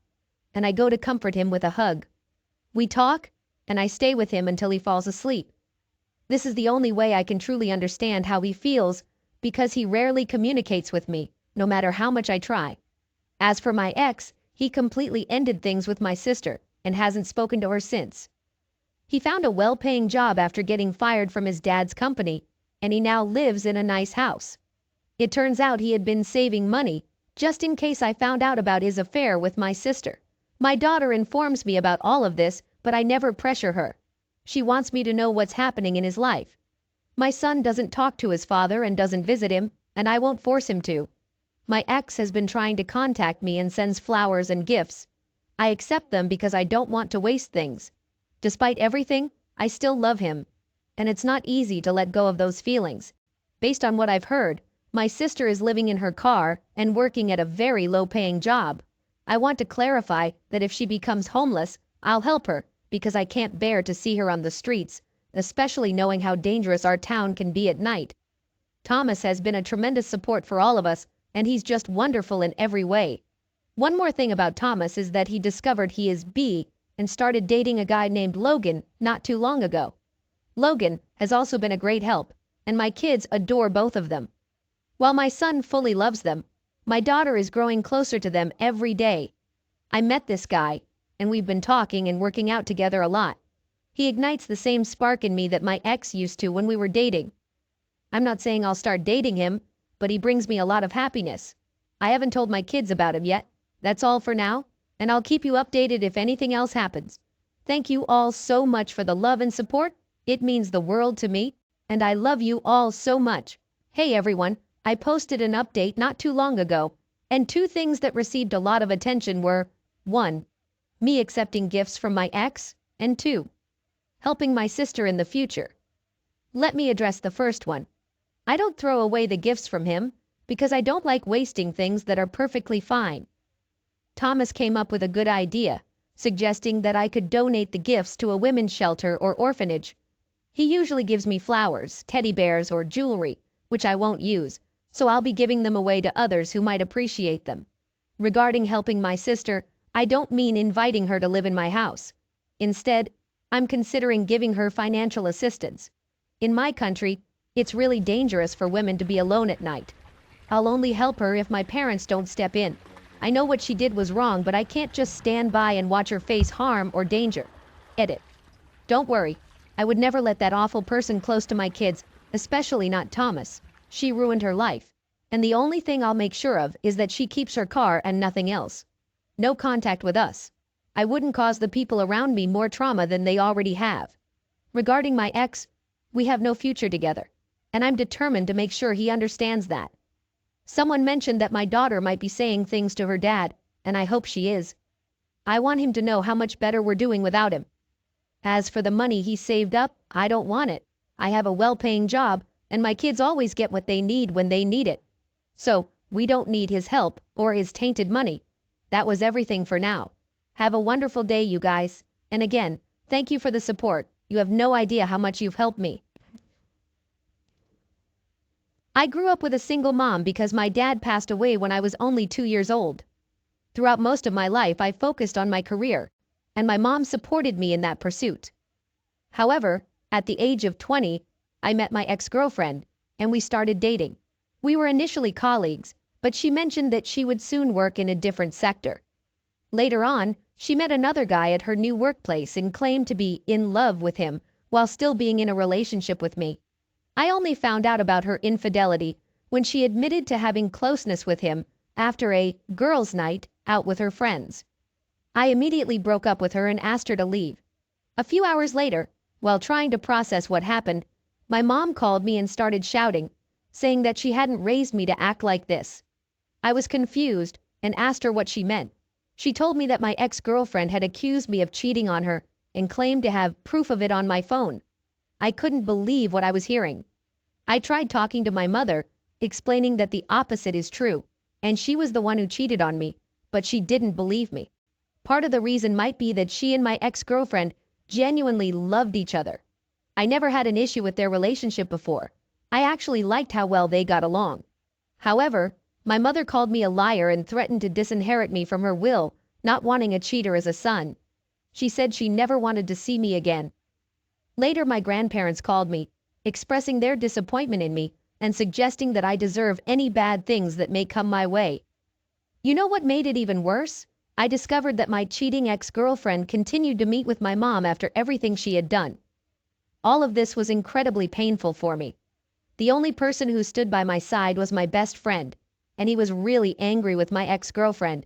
and I go to comfort him with a hug. We talk, and I stay with him until he falls asleep. This is the only way I can truly understand how he feels because he rarely communicates with me, no matter how much I try. As for my ex, he completely ended things with my sister and hasn't spoken to her since. He found a well-paying job after getting fired from his dad's company, and he now lives in a nice house. It turns out he had been saving money just in case I found out about his affair with my sister. My daughter informs me about all of this, but I never pressure her. She wants me to know what's happening in his life. My son doesn't talk to his father and doesn't visit him, and I won't force him to. My ex has been trying to contact me and sends flowers and gifts. I accept them because I don't want to waste things. Despite everything, I still love him. And it's not easy to let go of those feelings. Based on what I've heard, my sister is living in her car and working at a very low-paying job. I want to clarify that if she becomes homeless, I'll help her because I can't bear to see her on the streets, especially knowing how dangerous our town can be at night. Thomas has been a tremendous support for all of us, and he's just wonderful in every way. One more thing about Thomas is that he discovered he is bi and started dating a guy named Logan not too long ago. Logan has also been a great help, and my kids adore both of them. While my son fully loves them, my daughter is growing closer to them every day. I met this guy, and we've been talking and working out together a lot. He ignites the same spark in me that my ex used to when we were dating. I'm not saying I'll start dating him, but he brings me a lot of happiness. I haven't told my kids about him yet. That's all for now, and I'll keep you updated if anything else happens. Thank you all so much for the love and support. It means the world to me, and I love you all so much. Hey everyone, I posted an update not too long ago, and 2 things that received a lot of attention were 1. Me accepting gifts from my ex, and 2. Helping my sister in the future. Let me address the first one. I don't throw away the gifts from him because I don't like wasting things that are perfectly fine. Thomas came up with a good idea, suggesting that I could donate the gifts to a women's shelter or orphanage. He usually gives me flowers, teddy bears, or jewelry, which I won't use, so I'll be giving them away to others who might appreciate them. Regarding helping my sister, I don't mean inviting her to live in my house. Instead, I'm considering giving her financial assistance. In my country, it's really dangerous for women to be alone at night. I'll only help her if my parents don't step in. I know what she did was wrong, but I can't just stand by and watch her face harm or danger. Edit. Don't worry. I would never let that awful person close to my kids especially not Thomas. She ruined her life. And the only thing I'll make sure of is that she keeps her car and nothing else. No contact with us. I wouldn't cause the people around me more trauma than they already have. Regarding my ex, we have no future together, and I'm determined to make sure he understands that. Someone mentioned that my daughter might be saying things to her dad, and I hope she is. I want him to know how much better we're doing without him. As for the money he saved up, I don't want it. I have a well-paying job, and my kids always get what they need when they need it. So, we don't need his help or his tainted money. That was everything for now. Have a wonderful day, you guys. And again, thank you for the support. You have no idea how much you've helped me. I grew up with a single mom because my dad passed away when I was only 2 years old. Throughout most of my life, I focused on my career, and my mom supported me in that pursuit. However, at the age of 20, I met my ex-girlfriend, and we started dating. We were initially colleagues, but she mentioned that she would soon work in a different sector. Later on, she met another guy at her new workplace and claimed to be in love with him while still being in a relationship with me. I only found out about her infidelity when she admitted to having closeness with him after a girls' night out with her friends. I immediately broke up with her and asked her to leave. A few hours later, while trying to process what happened, my mom called me and started shouting, saying that she hadn't raised me to act like this. I was confused and asked her what she meant. She told me that my ex-girlfriend had accused me of cheating on her and claimed to have proof of it on my phone. I couldn't believe what I was hearing. I tried talking to my mother, explaining that the opposite is true, and she was the one who cheated on me, but she didn't believe me. Part of the reason might be that she and my ex-girlfriend genuinely loved each other. I never had an issue with their relationship before. I actually liked how well they got along. However, my mother called me a liar and threatened to disinherit me from her will, not wanting a cheater as a son. She said she never wanted to see me again. Later, my grandparents called me, expressing their disappointment in me and suggesting that I deserve any bad things that may come my way. You know what made it even worse? I discovered that my cheating ex-girlfriend continued to meet with my mom after everything she had done. All of this was incredibly painful for me. The only person who stood by my side was my best friend, and he was really angry with my ex-girlfriend.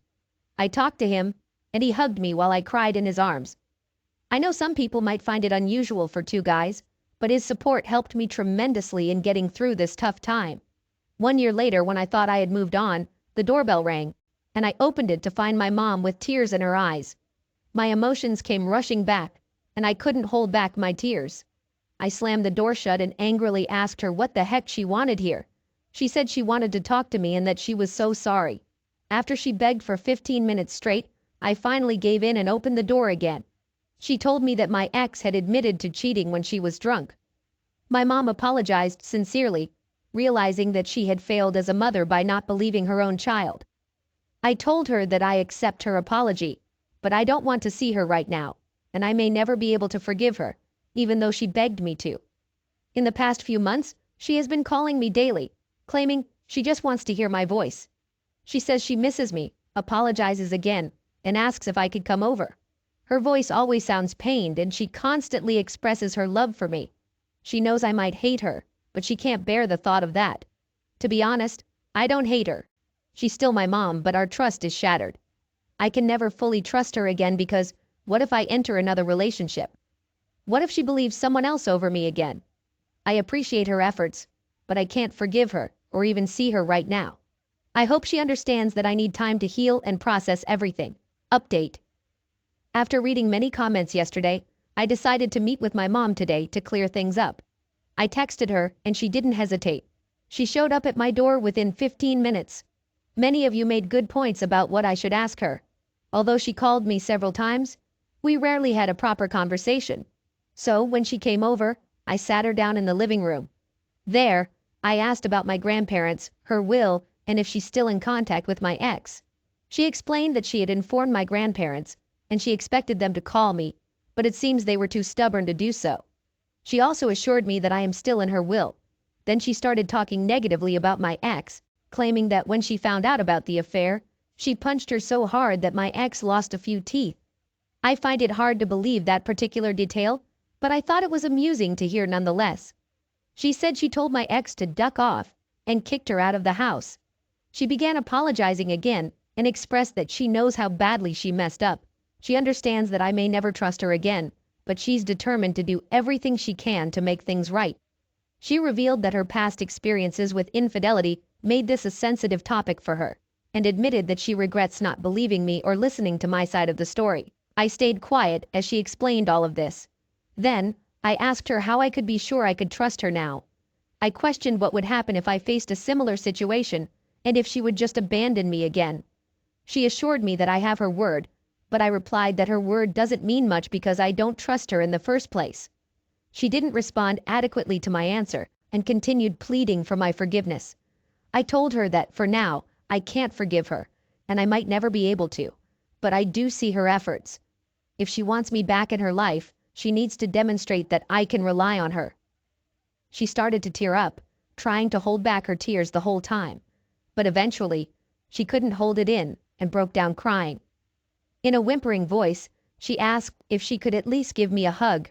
I talked to him, and he hugged me while I cried in his arms. I know some people might find it unusual for two guys, but his support helped me tremendously in getting through this tough time. 1 year later, when I thought I had moved on, the doorbell rang, and I opened it to find my mom with tears in her eyes. My emotions came rushing back, and I couldn't hold back my tears. I slammed the door shut and angrily asked her what the heck she wanted here. She said she wanted to talk to me and that she was so sorry. After she begged for 15 minutes straight, I finally gave in and opened the door again. She told me that my ex had admitted to cheating when she was drunk. My mom apologized sincerely, realizing that she had failed as a mother by not believing her own child. I told her that I accept her apology, but I don't want to see her right now, and I may never be able to forgive her, even though she begged me to. In the past few months, she has been calling me daily, claiming she just wants to hear my voice. She says she misses me, apologizes again, and asks if I could come over. Her voice always sounds pained, and she constantly expresses her love for me. She knows I might hate her, but she can't bear the thought of that. To be honest, I don't hate her. She's still my mom, but our trust is shattered. I can never fully trust her again because what if I enter another relationship? What if she believes someone else over me again? I appreciate her efforts, but I can't forgive her or even see her right now. I hope she understands that I need time to heal and process everything. Update. After reading many comments yesterday, I decided to meet with my mom today to clear things up. I texted her and she didn't hesitate. She showed up at my door within 15 minutes. Many of you made good points about what I should ask her. Although she called me several times, we rarely had a proper conversation. So when she came over, I sat her down in the living room. There, I asked about my grandparents, her will, and if she's still in contact with my ex. She explained that she had informed my grandparents, and she expected them to call me, but it seems they were too stubborn to do so. She also assured me that I am still in her will. Then she started talking negatively about my ex, claiming that when she found out about the affair, she punched her so hard that my ex lost a few teeth. I find it hard to believe that particular detail, but I thought it was amusing to hear nonetheless. She said she told my ex to duck off and kicked her out of the house. She began apologizing again and expressed that she knows how badly she messed up. She understands that I may never trust her again, but she's determined to do everything she can to make things right. She revealed that her past experiences with infidelity made this a sensitive topic for her, and admitted that she regrets not believing me or listening to my side of the story. I stayed quiet as she explained all of this. Then, I asked her how I could be sure I could trust her now. I questioned what would happen if I faced a similar situation and if she would just abandon me again. She assured me that I have her word, but I replied that her word doesn't mean much because I don't trust her in the first place. She didn't respond adequately to my answer and continued pleading for my forgiveness. I told her that, for now, I can't forgive her, and I might never be able to, but I do see her efforts. If she wants me back in her life, she needs to demonstrate that I can rely on her. She started to tear up, trying to hold back her tears the whole time, but eventually, she couldn't hold it in and broke down crying. In a whimpering voice, she asked if she could at least give me a hug.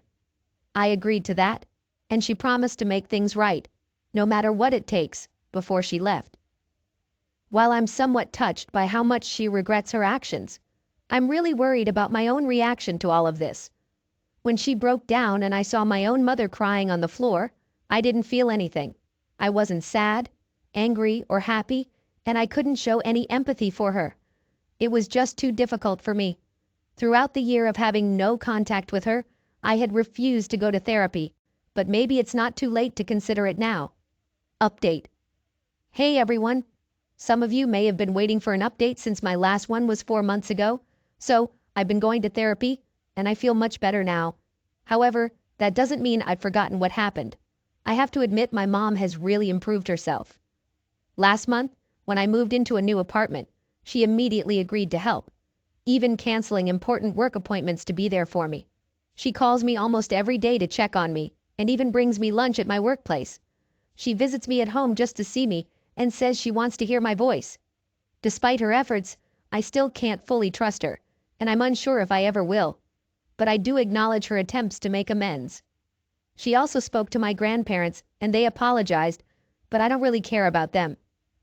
I agreed to that, and she promised to make things right, no matter what it takes, before she left. While I'm somewhat touched by how much she regrets her actions, I'm really worried about my own reaction to all of this. When she broke down and I saw my own mother crying on the floor, I didn't feel anything. I wasn't sad, angry, or happy, and I couldn't show any empathy for her. It was just too difficult for me. Throughout the year of having no contact with her, I had refused to go to therapy, but maybe it's not too late to consider it now. Update. Hey everyone! Some of you may have been waiting for an update since my last one was 4 months ago, so I've been going to therapy, and I feel much better now. However, that doesn't mean I've forgotten what happened. I have to admit my mom has really improved herself. Last month, when I moved into a new apartment, she immediately agreed to help, even canceling important work appointments to be there for me. She calls me almost every day to check on me, and even brings me lunch at my workplace. She visits me at home just to see me and says she wants to hear my voice. Despite her efforts, I still can't fully trust her, and I'm unsure if I ever will. But I do acknowledge her attempts to make amends. She also spoke to my grandparents, and they apologized, but I don't really care about them.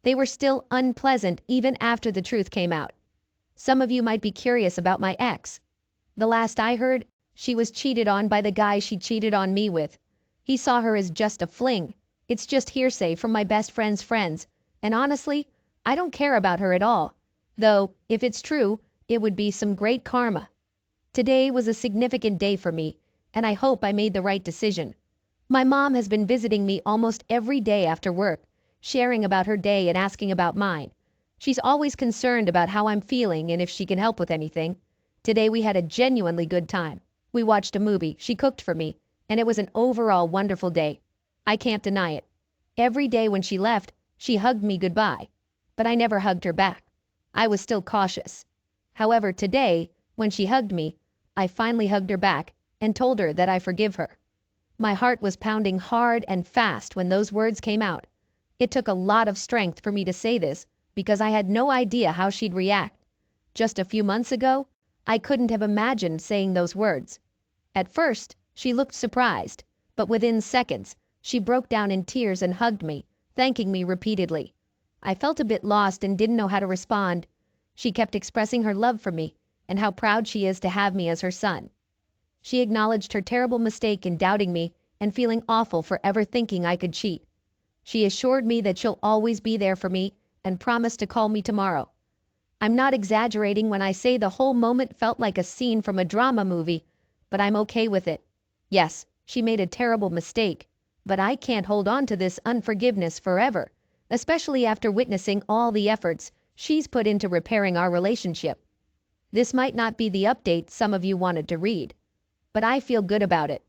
They were still unpleasant even after the truth came out. Some of you might be curious about my ex. The last I heard, she was cheated on by the guy she cheated on me with. He saw her as just a fling. It's just hearsay from my best friend's friends, and honestly, I don't care about her at all. Though, if it's true, it would be some great karma. Today was a significant day for me, and I hope I made the right decision. My mom has been visiting me almost every day after work, sharing about her day and asking about mine. She's always concerned about how I'm feeling and if she can help with anything. Today we had a genuinely good time. We watched a movie, she cooked for me, and it was an overall wonderful day. I can't deny it. Every day when she left, she hugged me goodbye, but I never hugged her back. I was still cautious. However, today, when she hugged me, I finally hugged her back and told her that I forgive her. My heart was pounding hard and fast when those words came out. It took a lot of strength for me to say this because I had no idea how she'd react. Just a few months ago, I couldn't have imagined saying those words. At first, she looked surprised, but within seconds, she broke down in tears and hugged me, thanking me repeatedly. I felt a bit lost and didn't know how to respond. She kept expressing her love for me and how proud she is to have me as her son. She acknowledged her terrible mistake in doubting me and feeling awful for ever thinking I could cheat. She assured me that she'll always be there for me and promised to call me tomorrow. I'm not exaggerating when I say the whole moment felt like a scene from a drama movie, but I'm okay with it. Yes, she made a terrible mistake, but I can't hold on to this unforgiveness forever, especially after witnessing all the efforts she's put into repairing our relationship. This might not be the update some of you wanted to read, but I feel good about it.